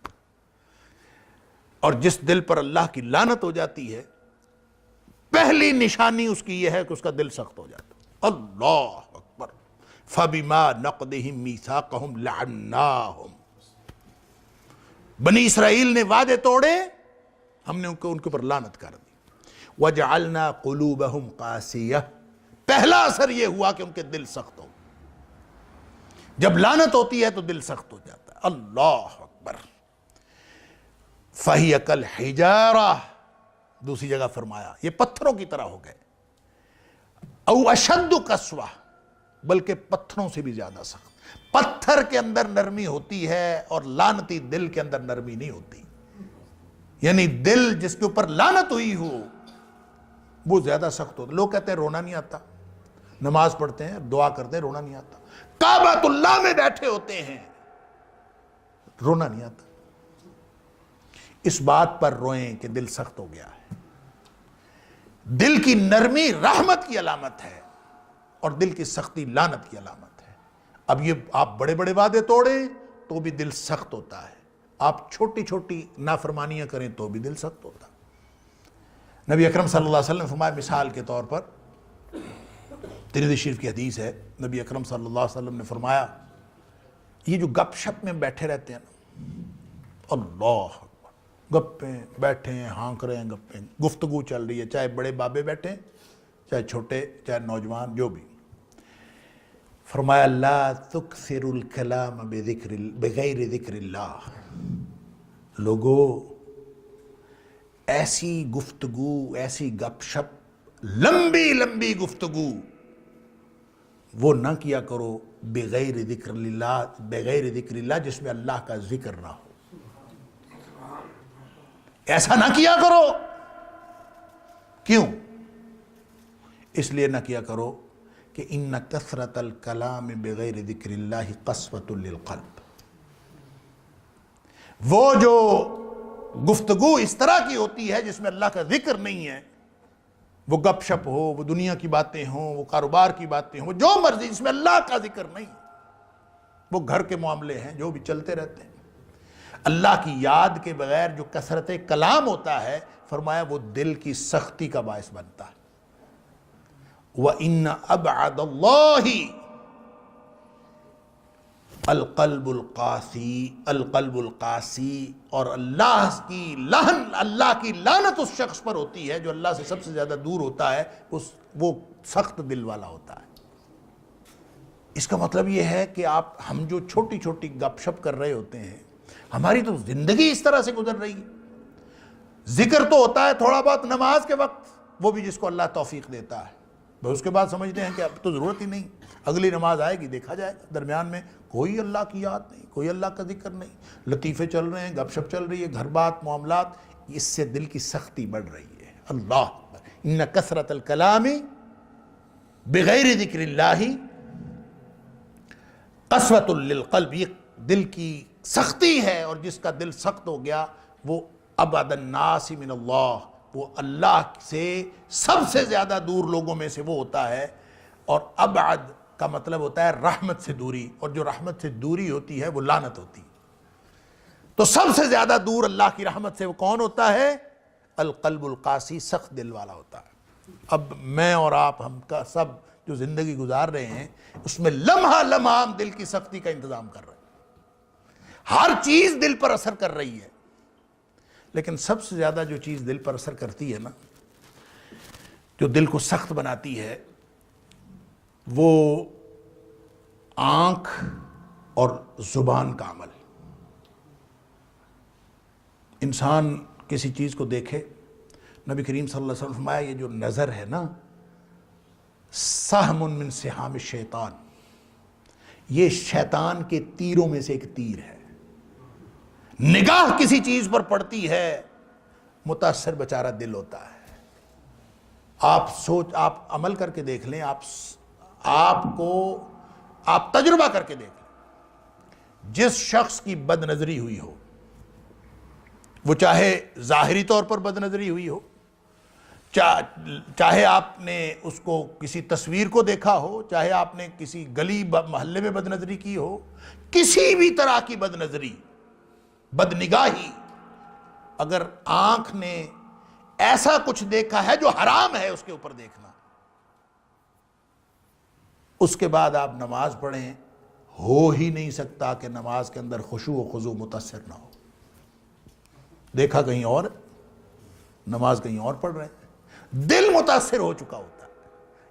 اور جس دل پر اللہ کی لعنت ہو جاتی ہے پہلی نشانی اس کی یہ ہے کہ اس کا دل سخت ہو جاتا ہے۔ اللہ اکبر۔ فَبِمَا نَقْضِهِمْ مِيثَاقَهُمْ لَعَنَّاهُمْ، بنی اسرائیل نے وعدے توڑے، ہم نے ان کے اوپر لعنت کر دی۔ وَجَعَلْنَا قُلُوبَهُمْ قَاسِيَةً، پہلا اثر یہ ہوا کہ ان کے دل سخت ہو، جب لعنت ہوتی ہے تو دل سخت ہو جاتا ہے۔ اللہ اکبر۔ فَهِيَ كَالْحِجَارَةِ، دوسری جگہ فرمایا یہ پتھروں کی طرح ہو گئے، او اشد قسوہ، بلکہ پتھروں سے بھی زیادہ سخت۔ پتھر کے اندر نرمی ہوتی ہے اور لعنتی دل کے اندر نرمی نہیں ہوتی، یعنی دل جس کے اوپر لعنت ہوئی ہو وہ زیادہ سخت ہوتا۔ لوگ کہتے ہیں رونا نہیں آتا، نماز پڑھتے ہیں، دعا کرتے ہیں، رونا نہیں آتا، کعبۃ اللہ میں بیٹھے ہوتے ہیں، رونا نہیں آتا۔ اس بات پر روئیں کہ دل سخت ہو گیا ہے۔ دل کی نرمی رحمت کی علامت ہے اور دل کی سختی لعنت کی علامت ہے۔ اب یہ آپ بڑے بڑے وعدے توڑیں تو بھی دل سخت ہوتا ہے، آپ چھوٹی چھوٹی نافرمانیاں کریں تو بھی دل سخت ہوتا ہے۔ نبی اکرم صلی اللہ علیہ وسلم نے فرمایا مثال کے طور پر، ترمذی شریف کی حدیث ہے، نبی اکرم صلی اللہ علیہ وسلم نے فرمایا یہ جو گپ شپ میں بیٹھے رہتے ہیں نا، اللہ گپیں بیٹھے ہیں، ہانک رہے ہیں، گپیں گفتگو چل رہی ہے، چاہے بڑے بابے بیٹھے چاہے چھوٹے چاہے نوجوان جو بھی، فرمایا لا تکثر الکلام بغیر ذکر اللہ، لوگو ایسی گفتگو، ایسی گپ شپ، لمبی لمبی گفتگو وہ نہ کیا کرو بغیر ذکر اللہ جس میں اللہ کا ذکر نہ ہو، ایسا نہ کیا کرو۔ کیوں؟ اس لیے نہ کیا کرو کہ ان کثرت الکلام بغیر ذکر اللہ قسوۃ للقلب، وہ جو گفتگو اس طرح کی ہوتی ہے جس میں اللہ کا ذکر نہیں ہے، وہ گپ شپ ہو، وہ دنیا کی باتیں ہوں، وہ کاروبار کی باتیں ہوں، وہ جو مرضی، جس میں اللہ کا ذکر نہیں، وہ گھر کے معاملے ہیں جو بھی چلتے رہتے ہیں، اللہ کی یاد کے بغیر جو کثرت کلام ہوتا ہے، فرمایا وہ دل کی سختی کا باعث بنتا ہے۔ وَإِنَّ أَبْعَدَ اللَّهِ القلب القاسی، القلب القاسی، اور اللہ کی لعنت اس شخص پر ہوتی ہے جو اللہ سے سب سے زیادہ دور ہوتا ہے، وہ سخت دل والا ہوتا ہے۔ اس کا مطلب یہ ہے کہ ہم جو چھوٹی چھوٹی گپ شپ کر رہے ہوتے ہیں، ہماری تو زندگی اس طرح سے گزر رہی ہے۔ ذکر تو ہوتا ہے تھوڑا بہت نماز کے وقت، وہ بھی جس کو اللہ توفیق دیتا ہے، بس اس کے بعد سمجھتے ہیں کہ اب تو ضرورت ہی نہیں، اگلی نماز آئے گی دیکھا جائے گا۔ درمیان میں کوئی اللہ کی یاد نہیں، کوئی اللہ کا ذکر نہیں، لطیفے چل رہے ہیں، گپ شپ چل رہی ہے، گھر بات معاملات، اس سے دل کی سختی بڑھ رہی ہے۔ اللہ اکبر، ان کثرت الکلام بغیر ذکر اللہ قسوۃ للقلب، یہ دل کی سختی ہے، اور جس کا دل سخت ہو گیا وہ ابعد الناس من اللہ، وہ اللہ سے سب سے زیادہ دور لوگوں میں سے وہ ہوتا ہے۔ اور ابعد کا مطلب ہوتا ہے رحمت سے دوری، اور جو رحمت سے دوری ہوتی ہے وہ لعنت ہوتی ہے۔ تو سب سے زیادہ دور اللہ کی رحمت سے وہ کون ہوتا ہے؟ القلب القاسی، سخت دل والا ہوتا ہے۔ اب میں اور آپ، ہم کا سب جو زندگی گزار رہے ہیں، اس میں لمحہ لمحہ ہم دل کی سختی کا انتظام کر رہے ہیں، ہر چیز دل پر اثر کر رہی ہے۔ لیکن سب سے زیادہ جو چیز دل پر اثر کرتی ہے نا، جو دل کو سخت بناتی ہے، وہ آنکھ اور زبان کا عمل۔ انسان کسی چیز کو دیکھے، نبی کریم صلی اللہ علیہ وسلم فرمایا یہ جو نظر ہے نا، سہم من سہام الشیطان، یہ شیطان کے تیروں میں سے ایک تیر ہے۔ نگاہ کسی چیز پر پڑتی ہے، متاثر بیچارہ دل ہوتا ہے۔ آپ عمل کر کے دیکھ لیں، آپ تجربہ کر کے دیکھ لیں، جس شخص کی بد نظری ہوئی ہو، وہ چاہے ظاہری طور پر بد نظری ہوئی ہو، چاہے آپ نے اس کو کسی تصویر کو دیکھا ہو، چاہے آپ نے کسی گلی محلے میں بد نظری کی ہو، کسی بھی طرح کی بد نظری، بد نگاہی، اگر آنکھ نے ایسا کچھ دیکھا ہے جو حرام ہے اس کے اوپر دیکھنا، اس کے بعد آپ نماز پڑھیں، ہو ہی نہیں سکتا کہ نماز کے اندر خشوع و خضوع متاثر نہ ہو۔ دیکھا کہیں اور، نماز کہیں اور پڑھ رہے ہیں، دل متاثر ہو چکا ہوتا ہے۔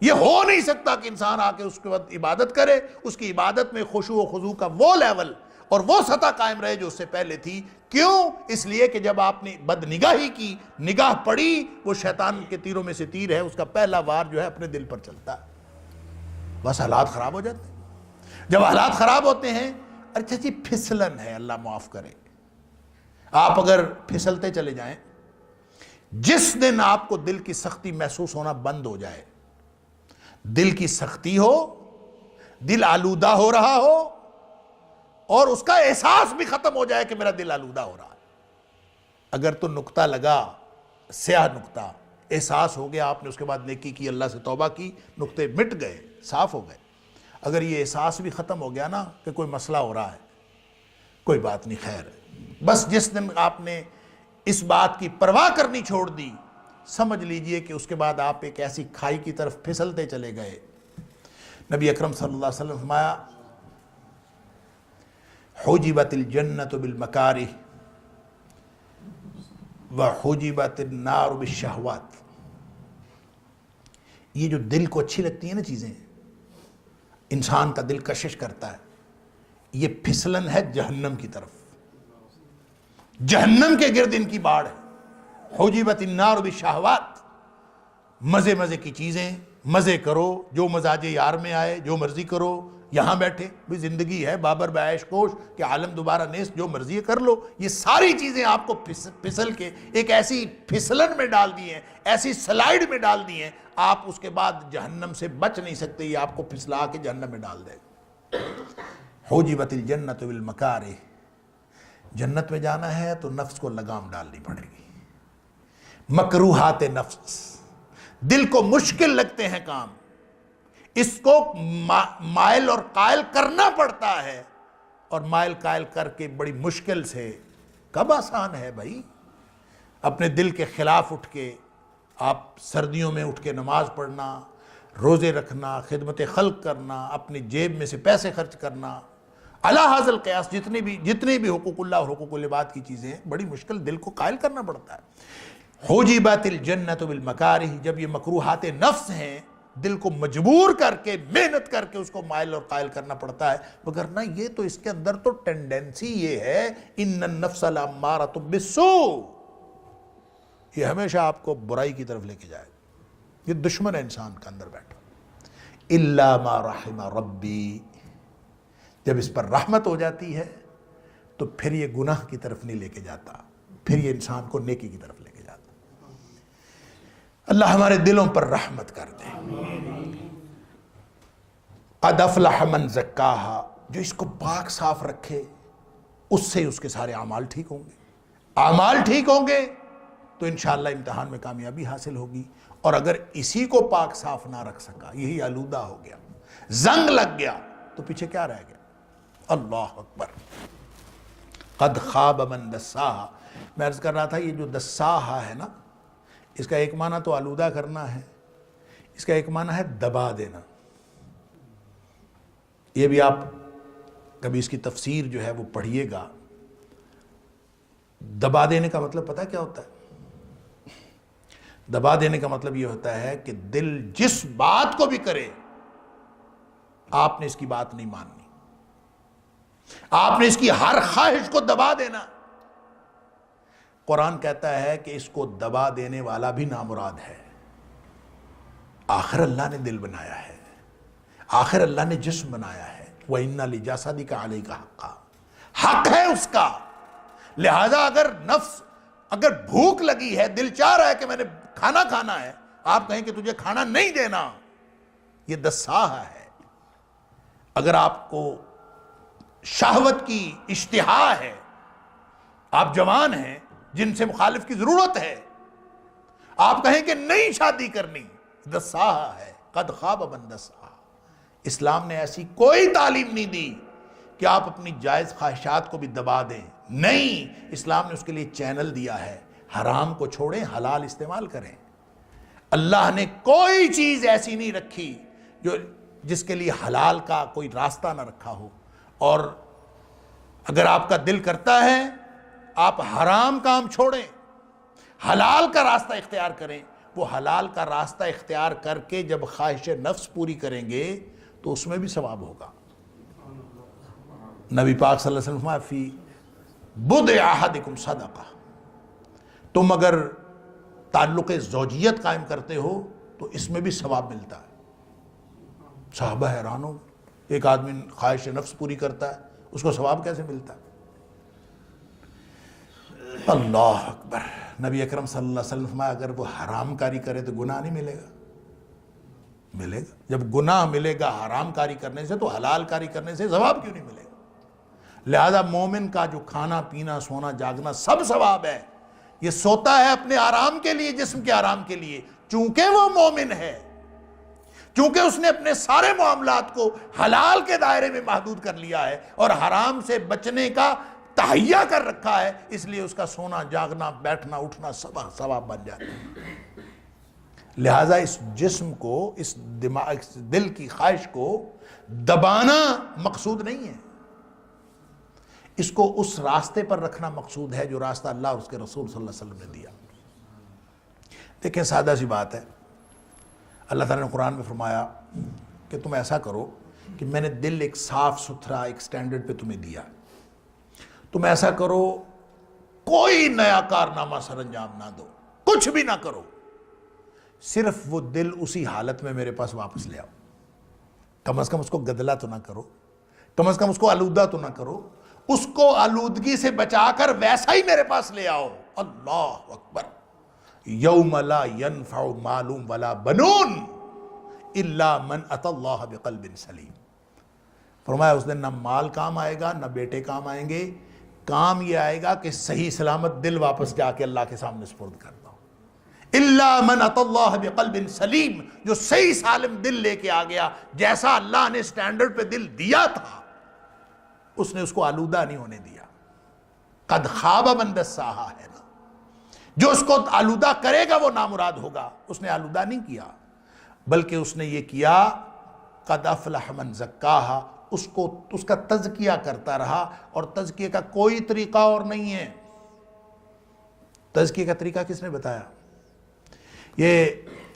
یہ ہو نہیں سکتا کہ انسان آ کے اس کے بعد عبادت کرے، اس کی عبادت میں خشوع و خضوع کا وہ لیول اور وہ سطح قائم رہے جو اس سے پہلے تھی۔ کیوں؟ اس لیے کہ جب آپ نے بد نگاہی کی، نگاہ پڑی، وہ شیطان کے تیروں میں سے تیر ہے، اس کا پہلا وار جو ہے اپنے دل پر چلتا ہے، بس حالات خراب ہو جاتے ہیں۔ جب حالات خراب ہوتے ہیں، اچھا جی پھسلن ہے، اللہ معاف کرے، آپ اگر پھسلتے چلے جائیں، جس دن آپ کو دل کی سختی محسوس ہونا بند ہو جائے، دل کی سختی ہو، دل آلودہ ہو رہا ہو، اور اس کا احساس بھی ختم ہو جائے کہ میرا دل آلودہ ہو رہا ہے، اگر تو نقطہ لگا، سیاہ نقطہ احساس ہو گیا، آپ نے اس کے بعد نیکی کی، اللہ سے توبہ کی، نقطے مٹ گئے، صاف ہو گئے۔ اگر یہ احساس بھی ختم ہو گیا نا کہ کوئی مسئلہ ہو رہا ہے، کوئی بات نہیں، خیر ہے، بس جس دن آپ نے اس بات کی پرواہ کرنی چھوڑ دی، سمجھ لیجئے کہ اس کے بعد آپ ایک ایسی کھائی کی طرف پھسلتے چلے گئے۔ نبی اکرم صلی اللہ علیہ وسلم فرمایا، حجبت الجنت بالمکارہ وحجبت النار بالشہوات۔ یہ جو دل کو اچھی لگتی ہیں نا چیزیں، انسان کا دل کشش کرتا ہے، یہ پھسلن ہے جہنم کی طرف، جہنم کے گرد ان کی باڑ ہے۔ حجبت النار بالشہوات، مزے مزے کی چیزیں، مزے کرو، جو مزاج یار میں آئے، جو مرضی کرو، یہاں بیٹھے بھی زندگی ہے، بابر بعیش کوش کہ عالم دوبارہ نیست، جو مرضی کر لو، یہ ساری چیزیں آپ کو پھسل کے ایک ایسی پھسلن میں ڈال دی ہیں، ایسی سلائیڈ میں ڈال دی ہیں، آپ اس کے بعد جہنم سے بچ نہیں سکتے، یہ آپ کو پھسلا کے جہنم میں ڈال دے گا۔ حجبت الجنت بالمکارہ، جنت میں جانا ہے تو نفس کو لگام ڈالنی پڑے گی۔ مکروہات نفس، دل کو مشکل لگتے ہیں کام، اس کو مائل اور قائل کرنا پڑتا ہے، اور مائل قائل کر کے بڑی مشکل سے، کب آسان ہے بھائی؟ اپنے دل کے خلاف اٹھ کے آپ سردیوں میں اٹھ کے نماز پڑھنا، روزے رکھنا، خدمت خلق کرنا، اپنی جیب میں سے پیسے خرچ کرنا، علی ھذا القیاس جتنے بھی حقوق اللہ اور حقوق العباد کی چیزیں ہیں بڑی مشکل دل کو قائل کرنا پڑتا ہے۔ حجبت الجنۃ بالمکارہ، جب یہ مکروہات نفس ہیں دل کو مجبور کر کے محنت کر کے اس کو مائل اور قائل کرنا پڑتا ہے، وگرنہ یہ تو اس کے اندر تو ٹینڈنسی یہ ہے ان النفس لامارۃ بالسوء، یہ ہمیشہ آپ کو برائی کی طرف لے کے جائے گا، یہ دشمن ہے انسان کا اندر بیٹھا۔ الا ما رحم ربی، جب اس پر رحمت ہو جاتی ہے تو پھر یہ گناہ کی طرف نہیں لے کے جاتا، پھر یہ انسان کو نیکی کی طرف لے کے جاتا۔ اللہ ہمارے دلوں پر رحمت کر دے۔ قد افلح من زکاہا، جو اس کو پاک صاف رکھے اس سے اس کے سارے اعمال ٹھیک ہوں گے، اعمال ٹھیک ہوں گے تو انشاءاللہ امتحان میں کامیابی حاصل ہوگی، اور اگر اسی کو پاک صاف نہ رکھ سکا، یہی آلودہ ہو گیا، زنگ لگ گیا، تو پیچھے کیا رہ گیا؟ اللہ اکبر۔ قد خاب من دساہا، میں عرض کر رہا تھا یہ جو دساہا ہے نا، اس کا ایک معنی تو آلودہ کرنا ہے، اس کا ایک معنی ہے دبا دینا۔ یہ بھی آپ کبھی اس کی تفسیر جو ہے وہ پڑھیے گا۔ دبا دینے کا مطلب پتہ کیا ہوتا ہے؟ دبا دینے کا مطلب یہ ہوتا ہے کہ دل جس بات کو بھی کرے آپ نے اس کی بات نہیں ماننی، آپ نے اس کی ہر خواہش کو دبا دینا۔ قرآن کہتا ہے کہ اس کو دبا دینے والا بھی نامراد ہے۔ آخر اللہ نے دل بنایا ہے، آخر اللہ نے جسم بنایا ہے، وَإِنَّ لِجَسَدِكَ عَلَيْكَ حَقًّا، حق ہے اس کا۔ لہذا اگر بھوک لگی ہے، دل چاہ رہا ہے کہ میں نے کھانا کھانا ہے، آپ کہیں کہ تجھے کھانا نہیں دینا، یہ دساہا ہے۔ اگر آپ کو شہوت کی اشتہا ہے، آپ جوان ہیں، جن سے مخالف کی ضرورت ہے، آپ کہیں کہ نہیں شادی کرنی، دساہا ہے۔ قد خواب من دساہا۔ اسلام نے ایسی کوئی تعلیم نہیں دی کہ آپ اپنی جائز خواہشات کو بھی دبا دیں، نہیں، اسلام نے اس کے لیے چینل دیا ہے، حرام کو چھوڑیں، حلال استعمال کریں۔ اللہ نے کوئی چیز ایسی نہیں رکھی جس کے لیے حلال کا کوئی راستہ نہ رکھا ہو، اور اگر آپ کا دل کرتا ہے آپ حرام کام چھوڑیں، حلال کا راستہ اختیار کریں، وہ حلال کا راستہ اختیار کر کے جب خواہش نفس پوری کریں گے تو اس میں بھی ثواب ہوگا۔ نبی پاک صلی اللہ علیہ وسلم فرمایا فی بضع احدکم صدقہ، تم اگر تعلق زوجیت قائم کرتے ہو تو اس میں بھی ثواب ملتا ہے۔ صحابہ حیران ہو، ایک آدمی خواہش نفس پوری کرتا ہے، اس کو ثواب کیسے ملتا ہے؟ اللہ اکبر۔ نبی اکرم صلی اللہ علیہ وسلم فرمایا اگر وہ حرام کاری کرے تو گناہ نہیں ملے گا؟ ملے گا۔ جب گناہ ملے گا حرام کاری کرنے سے تو حلال کاری کرنے سے ثواب کیوں نہیں ملے گا؟ لہذا مومن کا جو کھانا پینا سونا جاگنا سب ثواب ہے۔ یہ سوتا ہے اپنے آرام کے لیے، جسم کے آرام کے لیے، چونکہ وہ مومن ہے، چونکہ اس نے اپنے سارے معاملات کو حلال کے دائرے میں محدود کر لیا ہے اور حرام سے بچنے کا تہیا کر رکھا ہے، اس لیے اس کا سونا جاگنا بیٹھنا اٹھنا سب ثواب بن جاتا ہے۔ لہٰذا اس جسم کو، اس دل کی خواہش کو دبانا مقصود نہیں ہے، اس کو اس راستے پر رکھنا مقصود ہے جو راستہ اللہ اور اس کے رسول صلی اللہ علیہ وسلم نے دیا۔ دیکھیں سادہ سی بات ہے، اللہ تعالیٰ نے قرآن میں فرمایا کہ تم ایسا کرو کہ میں نے دل ایک صاف ستھرا ایک سٹینڈرڈ پہ تمہیں دیا، تم ایسا کرو کوئی نیا کارنامہ سر انجام نہ دو، کچھ بھی نہ کرو، صرف وہ دل اسی حالت میں میرے پاس واپس لے آؤ، کم از کم اس کو گدلا تو نہ کرو، کم از کم اس کو آلودہ تو نہ کرو، اس کو آلودگی سے بچا کر ویسا ہی میرے پاس لے آؤ۔ اللہ اکبر۔ یوم لا ینفع مال ولا بنون الا من اتی اللہ بقلب سلیم۔ فرمایا اس دن نہ مال کام آئے گا نہ بیٹے کام آئیں گے، کام یہ آئے گا کہ صحیح سلامت دل واپس جا کے اللہ کے سامنے سپرد کر دو۔ الا من اتی اللہ بقلب سلیم، جو صحیح سالم دل لے کے آ گیا، جیسا اللہ نے سٹینڈرڈ پہ دل دیا تھا اس نے اس کو آلودہ نہیں ہونے دیا۔ قد خواب من دساہا ہے نا، جو اس کو آلودہ کرے گا وہ نامراد ہوگا، اس نے آلودہ نہیں کیا بلکہ اس نے یہ کیا قد افلح من زکاہا، اس کا تزکیہ کرتا رہا، اور تزکیے کا کوئی طریقہ اور نہیں ہے۔ تزکیے کا طریقہ کس نے بتایا؟ یہ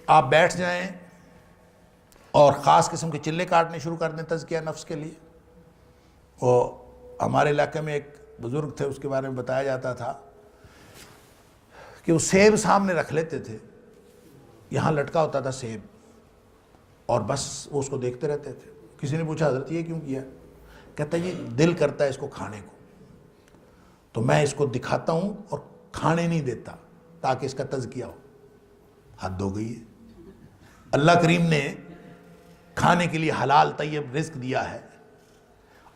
آپ بیٹھ جائیں اور خاص قسم کے چلے کاٹنے شروع کر دیں تزکیہ نفس کے لیے۔ وہ ہمارے علاقے میں ایک بزرگ تھے، اس کے بارے میں بتایا جاتا تھا کہ وہ سیب سامنے رکھ لیتے تھے، یہاں لٹکا ہوتا تھا سیب، اور بس وہ اس کو دیکھتے رہتے تھے۔ کسی نے پوچھا حضرت یہ کیوں کیا؟ کہتا ہے یہ دل کرتا ہے اس کو کھانے کو، تو میں اس کو دکھاتا ہوں اور کھانے نہیں دیتا تاکہ اس کا تزکیہ ہو۔ حد ہو گئی ہے۔ اللہ کریم نے کھانے کے لیے حلال طیب رزق دیا ہے،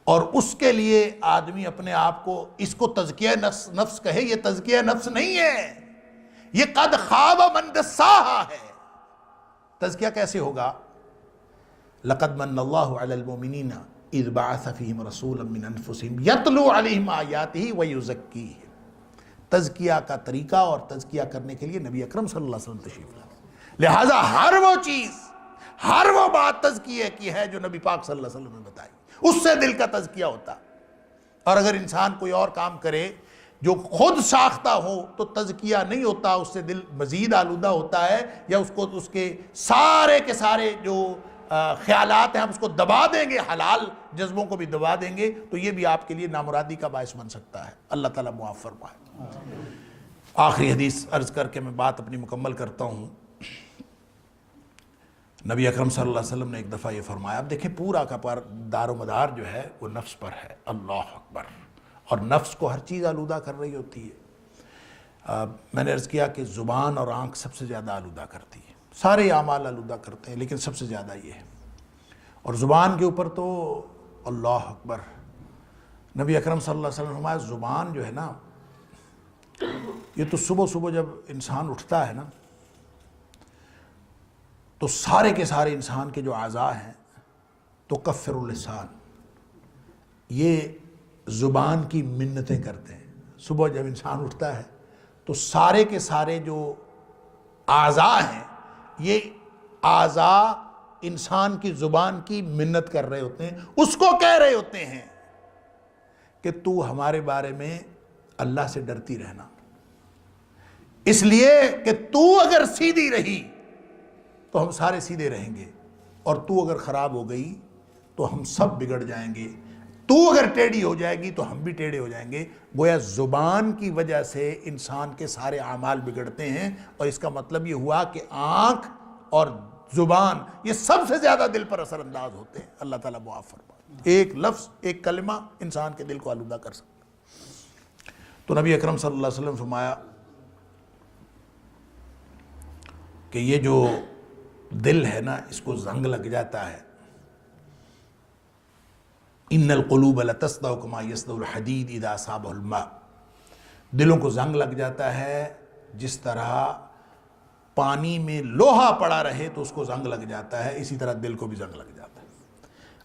اور اس کے لیے آدمی اپنے آپ کو اس کو تزکیہ نفس کہے، یہ تزکیہ نفس نہیں ہے، یہ قد خواب من دساہا ہے۔ تزکیہ کیسے ہوگا؟ لقد من اللہ علی المؤمنین اذ بعث فیہم رسولا من انفسہم یتلو علیہم آیاتہ ویزکیہم۔ تزکیہ کا طریقہ اور تزکیہ کرنے کے لیے نبی اکرم صلی اللہ علیہ وسلم تشریف لائے۔ لہٰذا ہر وہ چیز، ہر وہ بات تزکیہ کی ہے جو نبی پاک صلی اللہ علیہ وسلم نے بتائی، اس سے دل کا تزکیہ ہوتا۔ اور اگر انسان کوئی اور کام کرے جو خود ساختہ ہو تو تزکیہ نہیں ہوتا، اس سے دل مزید آلودہ ہوتا ہے، یا اس کے سارے کے سارے جو خیالات ہیں ہم اس کو دبا دیں گے، حلال جذبوں کو بھی دبا دیں گے، تو یہ بھی آپ کے لیے نامرادی کا باعث بن سکتا ہے۔ اللہ تعالیٰ معاف فرمائے۔ آخری حدیث عرض کر کے میں بات اپنی مکمل کرتا ہوں۔ نبی اکرم صلی اللہ علیہ وسلم نے ایک دفعہ یہ فرمایا، اب دیکھیں پورا کا دار و مدار جو ہے وہ نفس پر ہے۔ اللہ اکبر۔ اور نفس کو ہر چیز آلودہ کر رہی ہوتی ہے۔ میں نے عرض کیا کہ زبان اور آنکھ سب سے زیادہ آلودہ کرتی ہے، سارے اعمال آلودہ کرتے ہیں لیکن سب سے زیادہ یہ ہے۔ اور زبان کے اوپر تو اللہ اکبر، نبی اکرم صلی اللہ علیہ وسلم نے فرمایا زبان جو ہے نا، یہ تو صبح صبح جب انسان اٹھتا ہے نا تو سارے کے سارے انسان کے جو اعضاء ہیں تو کفر اللسان، یہ زبان کی منتیں کرتے ہیں۔ صبح جب انسان اٹھتا ہے تو سارے کے سارے جو اعضاء ہیں یہ اعضاء انسان کی زبان کی منت کر رہے ہوتے ہیں، اس کو کہہ رہے ہوتے ہیں کہ تو ہمارے بارے میں اللہ سے ڈرتی رہنا، اس لیے کہ تو اگر سیدھی رہی تو ہم سارے سیدھے رہیں گے، اور تو اگر خراب ہو گئی تو ہم سب بگڑ جائیں گے، تو اگر ٹیڑھی ہو جائے گی تو ہم بھی ٹیڑھے ہو جائیں گے۔ گویا زبان کی وجہ سے انسان کے سارے اعمال بگڑتے ہیں، اور اس کا مطلب یہ ہوا کہ آنکھ اور زبان یہ سب سے زیادہ دل پر اثر انداز ہوتے ہیں۔ اللہ تعالیٰ معاف فرمائے۔ ایک لفظ، ایک کلمہ انسان کے دل کو آلودہ کر سکتا ہے۔ تو نبی اکرم صلی اللہ علیہ وسلم فرمایا کہ یہ جو دل ہے نا، اس کو زنگ لگ جاتا ہے۔ ان القلوب لتصدع كما يصدع الحديد اذا اصابه الماء، دلوں کو زنگ لگ جاتا ہے جس طرح پانی میں لوہا پڑا رہے تو اس کو زنگ لگ جاتا ہے، اسی طرح دل کو بھی زنگ لگ جاتا ہے۔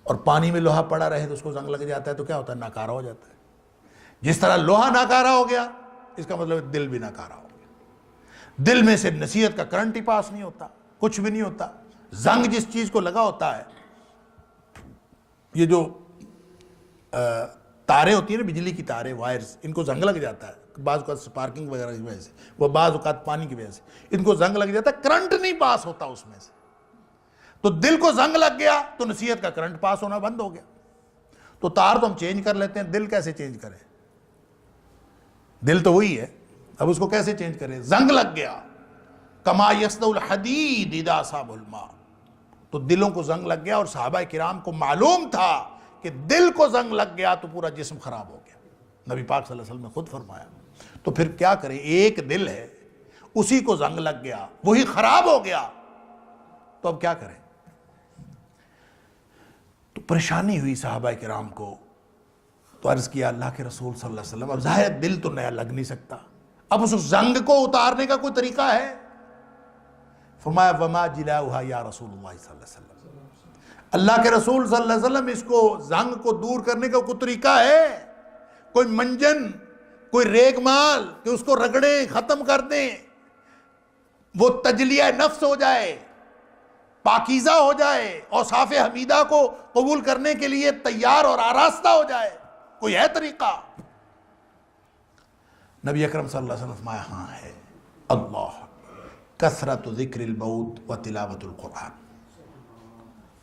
اور پانی میں لوہا پڑا رہے تو اس کو زنگ لگ جاتا ہے تو کیا ہوتا ہے؟ ناکارہ ہو جاتا ہے۔ جس طرح لوہا ناکارہ ہو گیا، اس کا مطلب دل بھی ناکارہ ہو گیا۔ دل میں سے نصیحت کا کرنٹ ہی پاس نہیں ہوتا، کچھ بھی نہیں ہوتا۔ زنگ جس چیز کو لگا ہوتا ہے، یہ جو تاریں ہوتی ہیں نا، بجلی کی تاریں، وائرز، ان کو زنگ لگ جاتا ہے، بعض اوقات سپارکنگ وغیرہ کی وجہ سے، وہ بعض اوقات پانی کی وجہ سے ان کو زنگ لگ جاتا ہے، کرنٹ نہیں پاس ہوتا اس میں سے۔ تو دل کو زنگ لگ گیا تو نصیحت کا کرنٹ پاس ہونا بند ہو گیا۔ تو تار تو ہم چینج کر لیتے ہیں، دل کیسے چینج کریں؟ دل تو وہی ہے، اب اس کو کیسے چینج کریں؟ زنگ لگ گیا۔ کما یصدع الحدید اذا اصابه الماء، تو دلوں کو زنگ لگ گیا، اور صحابہ کرام کو معلوم تھا کہ دل کو زنگ لگ گیا تو پورا جسم خراب ہو گیا۔ نبی پاک صلی اللہ علیہ وسلم نے خود فرمایا۔ تو پھر کیا کریں؟ ایک دل ہے، اسی کو زنگ لگ گیا، وہی خراب ہو گیا، تو اب کیا کریں؟ تو پریشانی ہوئی صحابہ کرام کو۔ تو عرض کیا اللہ کے رسول صلی اللہ علیہ وسلم، اب ظاہر دل تو نیا لگ نہیں سکتا، اب اس زنگ کو اتارنے کا کوئی طریقہ ہے؟ فرمایا وما جلاؤہا یا رسول اللہ صلی اللہ علیہ وسلم، اللہ کے رسول صلی اللہ علیہ وسلم، اس کو زنگ کو دور کرنے کا کوئی طریقہ ہے؟ کوئی منجن، کوئی ریگ مال کہ اس کو رگڑیں، ختم کر دیں، وہ تجلیہ نفس ہو جائے؟ پاکیزہ ہو جائے، اوصاف حمیدہ کو قبول کرنے کے لیے تیار اور آراستہ ہو جائے؟ کوئی ہے طریقہ؟ نبی اکرم صلی اللہ علیہ وسلم فرمایا ہاں ہے، اللہ کثرت ذکر الموت و تلاوت القرآن۔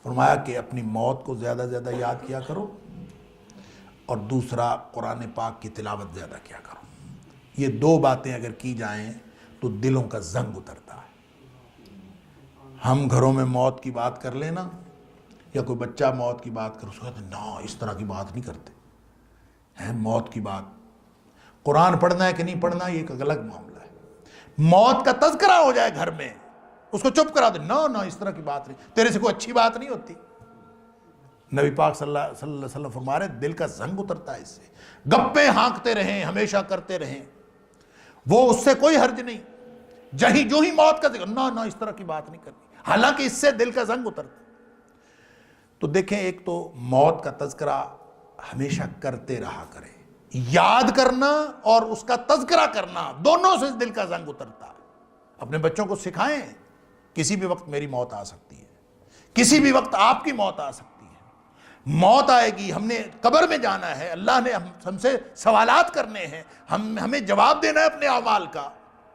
فرمایا کہ اپنی موت کو زیادہ زیادہ یاد کیا کرو، اور دوسرا قرآن پاک کی تلاوت زیادہ کیا کرو۔ یہ دو باتیں اگر کی جائیں تو دلوں کا زنگ اترتا ہے۔ ہم گھروں میں موت کی بات کر لینا، یا کوئی بچہ موت کی بات کر، اس کو کہتے ہیں نا اس طرح کی بات نہیں کرتے ہیں، موت کی بات۔ قرآن پڑھنا ہے کہ نہیں پڑھنا یہ ایک الگ معاملہ ہے۔ موت کا تذکرہ ہو جائے گھر میں، اس کو چپ کرا دے، نا اس طرح کی بات نہیں، تیرے سے کوئی اچھی بات نہیں ہوتی۔ نبی پاک صلی اللہ علیہ وسلم فرما رہے دل کا زنگ اترتا ہے اس سے۔ گپیں ہانکتے رہیں، ہمیشہ کرتے رہیں، وہ اس سے کوئی حرج نہیں۔ جو ہی موت کا ذکر، نا اس طرح کی بات نہیں کرنی، حالانکہ اس سے دل کا زنگ اترتا۔ تو دیکھیں، ایک تو موت کا تذکرہ ہمیشہ کرتے رہا کرے، یاد کرنا اور اس کا تذکرہ کرنا، دونوں سے دل کا زنگ اترتا ہے۔ اپنے بچوں کو سکھائیں کسی بھی وقت میری موت آ سکتی ہے، کسی بھی وقت آپ کی موت آ سکتی ہے، موت آئے گی، ہم نے قبر میں جانا ہے، اللہ نے ہم سے سوالات کرنے ہیں، ہمیں جواب دینا ہے اپنے اعمال کا۔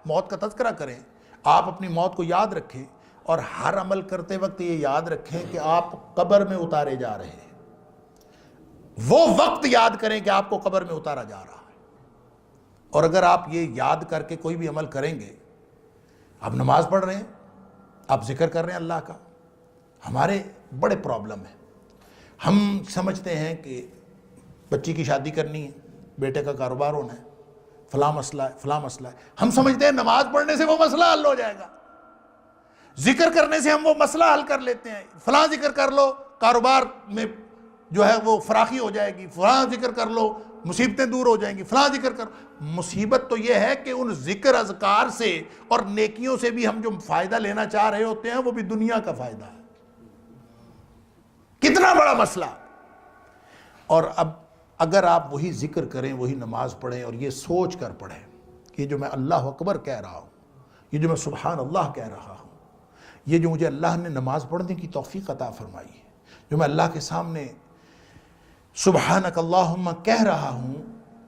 موت کا تذکرہ کریں، آپ اپنی موت کو یاد رکھیں، اور ہر عمل کرتے وقت یہ یاد رکھیں کہ آپ قبر میں اتارے جا رہے ہیں۔ وہ وقت یاد کریں کہ آپ کو قبر میں اتارا جا رہا ہے۔ اور اگر آپ یہ یاد کر کے کوئی بھی عمل کریں گے، آپ نماز پڑھ رہے ہیں، آپ ذکر کر رہے ہیں اللہ کا، ہمارے بڑے پرابلم ہیں۔ ہم سمجھتے ہیں کہ بچی کی شادی کرنی ہے، بیٹے کا کاروبار ہونا ہے، فلاں مسئلہ ہے، فلاں مسئلہ ہے، ہم سمجھتے ہیں نماز پڑھنے سے وہ مسئلہ حل ہو جائے گا، ذکر کرنے سے ہم وہ مسئلہ حل کر لیتے ہیں، فلاں ذکر کر لو کاروبار میں جو ہے وہ فراخی ہو جائے گی، فلاں ذکر کر لو مصیبتیں دور ہو جائیں گی، فلاں ذکر کر۔ مصیبت تو یہ ہے کہ ان ذکر اذکار سے اور نیکیوں سے بھی ہم جو فائدہ لینا چاہ رہے ہوتے ہیں وہ بھی دنیا کا فائدہ ہے۔ کتنا بڑا مسئلہ۔ اور اب اگر آپ وہی ذکر کریں، وہی نماز پڑھیں، اور یہ سوچ کر پڑھیں کہ جو میں اللہ اکبر کہہ رہا ہوں، یہ جو میں سبحان اللہ کہہ رہا ہوں، یہ جو مجھے اللہ نے نماز پڑھنے کی توفیق عطا فرمائی ہے، جو میں اللہ کے سامنے سبحانک اللہم کہہ رہا ہوں،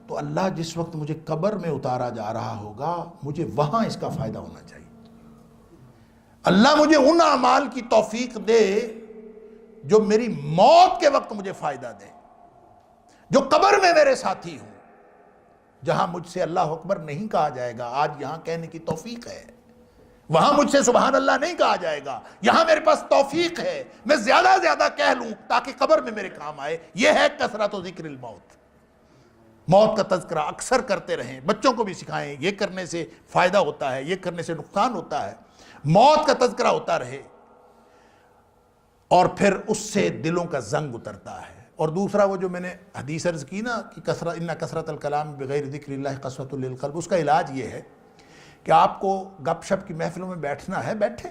تو اللہ جس وقت مجھے قبر میں اتارا جا رہا ہوگا مجھے وہاں اس کا فائدہ ہونا چاہیے۔ اللہ مجھے ان اعمال کی توفیق دے جو میری موت کے وقت مجھے فائدہ دے، جو قبر میں میرے ساتھی ہوں، جہاں مجھ سے اللہ اکبر نہیں کہا جائے گا، آج یہاں کہنے کی توفیق ہے، وہاں مجھ سے سبحان اللہ نہیں کہا جائے گا، یہاں میرے پاس توفیق ہے، میں زیادہ زیادہ کہہ لوں تاکہ قبر میں میرے کام آئے۔ یہ ہے کثرت و ذکر الموت۔ موت کا تذکرہ اکثر کرتے رہیں، بچوں کو بھی سکھائیں، یہ کرنے سے فائدہ ہوتا ہے، یہ کرنے سے نقصان ہوتا ہے، موت کا تذکرہ ہوتا رہے، اور پھر اس سے دلوں کا زنگ اترتا ہے۔ اور دوسرا وہ جو میں نے حدیث عرض کی نا کہ ان کثرت الکلام بغیر ذکر اللہ قسوۃ للقلب، اس کا علاج یہ ہے کہ آپ کو گپ شپ کی محفلوں میں بیٹھنا ہے، بیٹھے،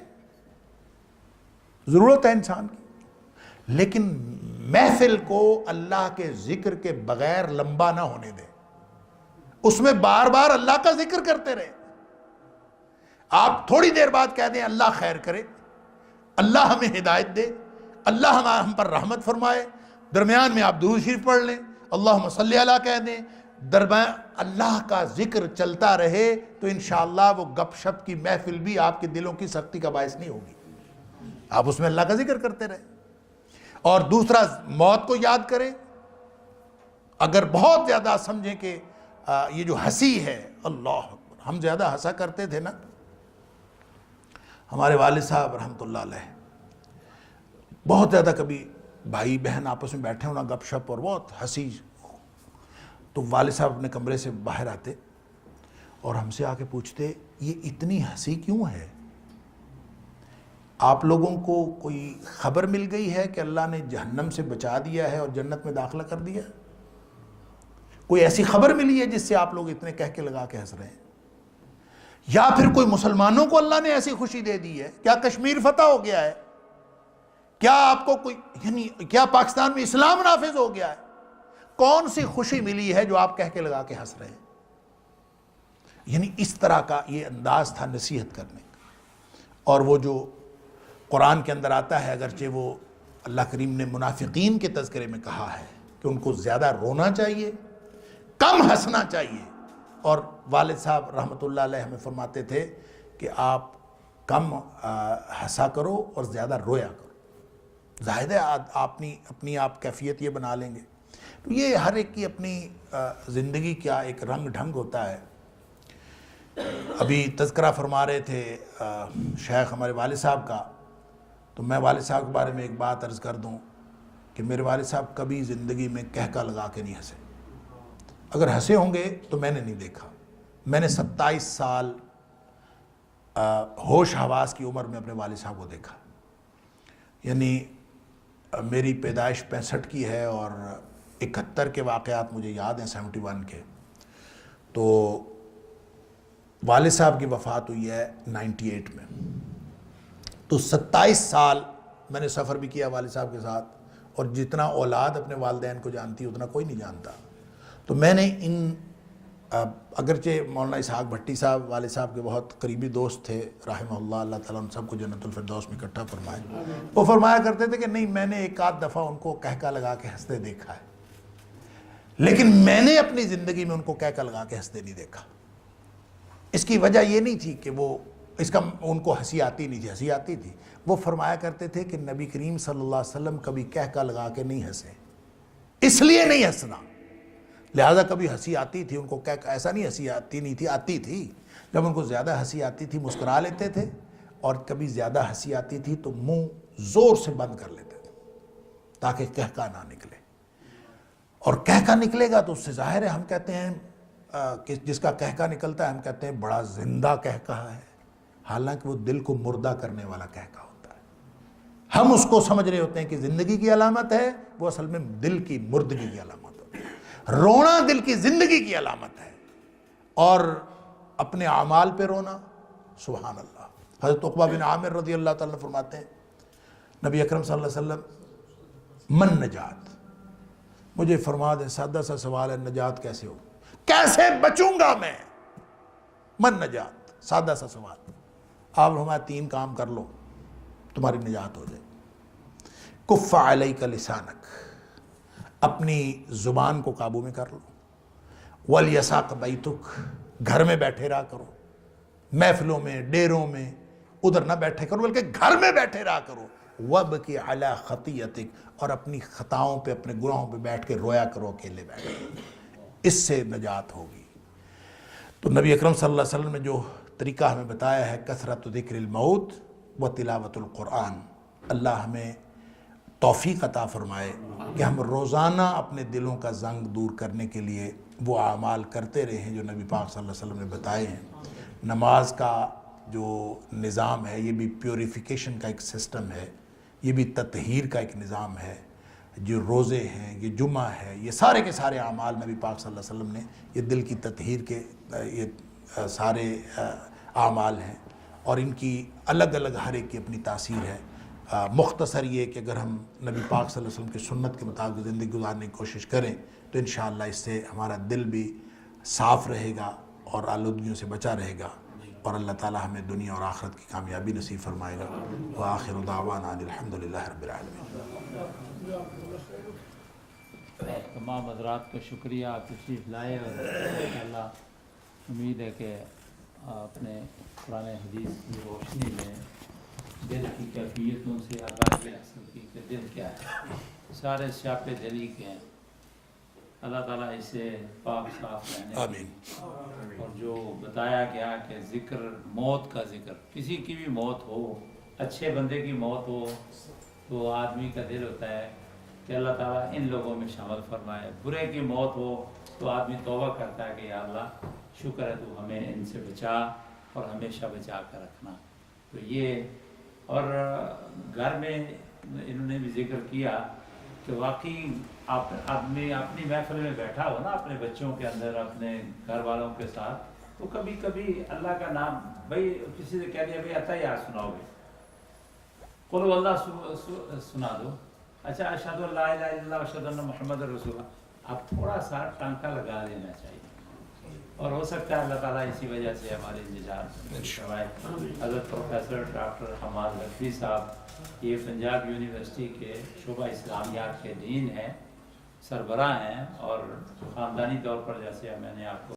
ضرورت ہے انسان کی، لیکن محفل کو اللہ کے ذکر کے بغیر لمبا نہ ہونے دیں، اس میں بار بار اللہ کا ذکر کرتے رہے۔ آپ تھوڑی دیر بعد کہہ دیں اللہ خیر کرے، اللہ ہمیں ہدایت دے، اللہ ہم پر رحمت فرمائے، درمیان میں آپ درود شریف پڑھ لیں، اللہم صلی علی کہہ دیں، درمیان اللہ کا ذکر چلتا رہے، تو انشاءاللہ وہ گپ شپ کی محفل بھی آپ کے دلوں کی سختی کا باعث نہیں ہوگی، آپ اس میں اللہ کا ذکر کرتے رہے۔ اور دوسرا موت کو یاد کریں، اگر بہت زیادہ سمجھیں کہ یہ جو ہنسی ہے، اللہ اکبر، ہم زیادہ ہنسا کرتے تھے نا، ہمارے والد صاحب رحمۃ اللہ علیہ بہت زیادہ، کبھی بھائی بہن آپس میں بیٹھے ہونا گپ شپ اور بہت ہنسی، تو والد صاحب اپنے کمرے سے باہر آتے اور ہم سے آ کے پوچھتے یہ اتنی ہنسی کیوں ہے؟ آپ لوگوں کو کوئی خبر مل گئی ہے کہ اللہ نے جہنم سے بچا دیا ہے اور جنت میں داخلہ کر دیا؟ کوئی ایسی خبر ملی ہے جس سے آپ لوگ اتنے کہہ کے لگا کے ہنس رہے ہیں؟ یا پھر کوئی مسلمانوں کو اللہ نے ایسی خوشی دے دی ہے؟ کیا کشمیر فتح ہو گیا ہے؟ کیا آپ کو کوئی یعنی کیا پاکستان میں اسلام نافذ ہو گیا ہے؟ کون سی خوشی ملی ہے جو آپ کہہ کے لگا کے ہنس رہے ہیں؟ یعنی اس طرح کا یہ انداز تھا نصیحت کرنے کا۔ اور وہ جو قرآن کے اندر آتا ہے، اگرچہ وہ اللہ کریم نے منافقین کے تذکرے میں کہا ہے کہ ان کو زیادہ رونا چاہیے، کم ہنسنا چاہیے، اور والد صاحب رحمۃ اللہ علیہ ہمیں فرماتے تھے کہ آپ کم ہنسا کرو اور زیادہ رویا کرو۔ ظاہر ہے اپنی آپ کیفیت یہ بنا لیں گے، تو یہ ہر ایک کی اپنی زندگی کا ایک رنگ ڈھنگ ہوتا ہے۔ ابھی تذکرہ فرما رہے تھے شیخ ہمارے والد صاحب کا، تو میں والد صاحب کے بارے میں ایک بات عرض کر دوں کہ میرے والد صاحب کبھی زندگی میں کہکا لگا کے نہیں ہنسے۔ اگر ہنسے ہوں گے تو میں نے نہیں دیکھا۔ میں نے 27 سال ہوش حواس کی عمر میں اپنے والد صاحب کو دیکھا، یعنی میری پیدائش 65 کی ہے اور 71 کے واقعات مجھے یاد ہیں، 71 کے، تو والد صاحب کی وفات ہوئی ہے 98 میں، تو 27 سال میں نے سفر بھی کیا والد صاحب کے ساتھ، اور جتنا اولاد اپنے والدین کو جانتی اتنا کوئی نہیں جانتا۔ تو میں نے اگرچہ مولانا اسحاق بھٹی صاحب والد صاحب کے بہت قریبی دوست تھے رحمہ اللہ، اللہ تعالیٰ ان سب کو جنت الفردوس میں اکٹھا فرمائے، وہ فرمایا کرتے تھے کہ نہیں، میں نے ایک آدھ دفعہ ان کو کہکا لگا کے ہنستے دیکھا ہے، لیکن میں نے اپنی زندگی میں ان کو کہکا لگا کے ہنستے نہیں دیکھا۔ اس کی وجہ یہ نہیں تھی کہ ان کو ہنسی آتی نہیں تھی، ہنسی آتی تھی۔ وہ فرمایا کرتے تھے کہ نبی کریم صلی اللہ علیہ وسلم کبھی کہکا لگا کے نہیں ہنسے، اس لیے نہیں ہنسنا، لہذا کبھی ہنسی آتی تھی ان کو ایسا نہیں ہنسی آتی نہیں تھی، آتی تھی۔ جب ان کو زیادہ ہنسی آتی تھی مسکرا لیتے تھے، اور کبھی زیادہ ہنسی آتی تھی تو منہ زور سے بند کر لیتے تھے تاکہ کہکا نہ نکلے، اور کہکا نکلے گا تو اس سے ظاہر ہے، ہم کہتے ہیں کہ جس کا کہکا نکلتا ہے ہم کہتے ہیں بڑا زندہ کہکا ہے، حالانکہ وہ دل کو مردہ کرنے والا کہکا ہوتا ہے۔ ہم اس کو سمجھ رہے ہوتے ہیں کہ زندگی کی علامت ہے، وہ اصل میں دل کی مردگی کی علامت ہوتی ہے۔ رونا دل کی زندگی کی علامت ہے، اور اپنے اعمال پہ رونا، سبحان اللہ۔ حضرت عقبہ بن عامر رضی اللہ تعالیٰ فرماتے ہیں نبی اکرم صلی اللہ علیہ وسلم من نجات، مجھے فرما دیں سادہ سا سوال ہے، نجات کیسے ہو، کیسے بچوں گا میں، من نجات، سادہ سا سوال۔ آپ ہمارے 3 کام کر لو تمہاری نجات ہو جائے۔ کف علیک لسانک، اپنی زبان کو قابو میں کر لو، ولیساق بیتک، گھر میں بیٹھے رہا کرو، محفلوں میں ڈیروں میں ادھر نہ بیٹھے کرو بلکہ گھر میں بیٹھے رہا کرو، وابکی علی خطیئتک، اور اپنی خطاؤں پہ اپنے گناہوں پہ بیٹھ کے رویا کرو، اکیلے بیٹھ کے، اس سے نجات ہوگی۔ تو نبی اکرم صلی اللہ علیہ وسلم نے جو طریقہ ہمیں بتایا ہے، کثرت ذکر الموت و تلاوت القرآن، اللہ ہمیں توفیق عطا فرمائے کہ ہم روزانہ اپنے دلوں کا زنگ دور کرنے کے لیے وہ اعمال کرتے رہیں جو نبی پاک صلی اللہ علیہ وسلم نے بتائے ہیں۔ نماز کا جو نظام ہے یہ بھی پیوریفیکیشن کا ایک سسٹم ہے، یہ بھی تطہیر کا ایک نظام ہے۔ جو روزے ہیں، یہ جمعہ ہے، یہ سارے کے سارے اعمال نبی پاک صلی اللہ علیہ وسلم نے یہ دل کی تطہیر کے یہ سارے اعمال ہیں، اور ان کی الگ الگ ہر ایک کی اپنی تاثیر ہے۔ مختصر یہ کہ اگر ہم نبی پاک صلی اللہ علیہ وسلم کی سنت کے مطابق زندگی گزارنے کی کوشش کریں تو انشاءاللہ اس سے ہمارا دل بھی صاف رہے گا اور آلودگیوں سے بچا رہے گا، اور اللہ تعالی ہمیں دنیا اور آخرت کی کامیابی نصیب فرمائے گا۔ وآخر دعوانا الحمدللہ رب العالمین۔ تمام حضرات کا شکریہ، آپ تشریف لائے، اور انشاءاللہ امید ہے کہ اپنے قرآن حدیث کی روشنی میں دل کی کیفیتوں سے آگاہی حاصل کی کہ دل کیا ہے، سارے سیاپے دلی کے ہیں، اللہ تعالیٰ اسے پاک صاف رہنے آمین۔ اور جو بتایا گیا کہ ذکر، موت کا ذکر، کسی کی بھی موت ہو، اچھے بندے کی موت ہو تو آدمی کا دل ہوتا ہے کہ اللہ تعالیٰ ان لوگوں میں شامل فرمائے، برے کی موت ہو تو آدمی توبہ کرتا ہے کہ یا اللہ شکر ہے تو ہمیں ان سے بچا اور ہمیشہ بچا کر رکھنا۔ تو یہ، اور گھر میں انہوں نے بھی ذکر کیا کہ واقعی آدمی اپنی محفل میں بیٹھا ہو نا، اپنے بچوں کے اندر، اپنے گھر والوں کے ساتھ، تو کبھی کبھی اللہ کا نام، بھائی کسی سے کہہ دیا بھائی اتحیات سناؤ گے، قل اللہ سنا دو، اچھا اشہد ان لا الہ الا اللہ اشہد ان محمد رسول اللہ، اب تھوڑا سا ٹانکا لگا لینا چاہیے، اور ہو سکتا ہے اللہ تعالیٰ اسی وجہ سے ہمارے نجات کروائے۔ حضرت پروفیسر ڈاکٹر حماد لطفی صاحب یہ پنجاب یونیورسٹی کے شعبہ اسلامیات کے ڈین ہیں، سربراہ ہیں، اور خاندانی طور پر جیسے میں نے آپ کو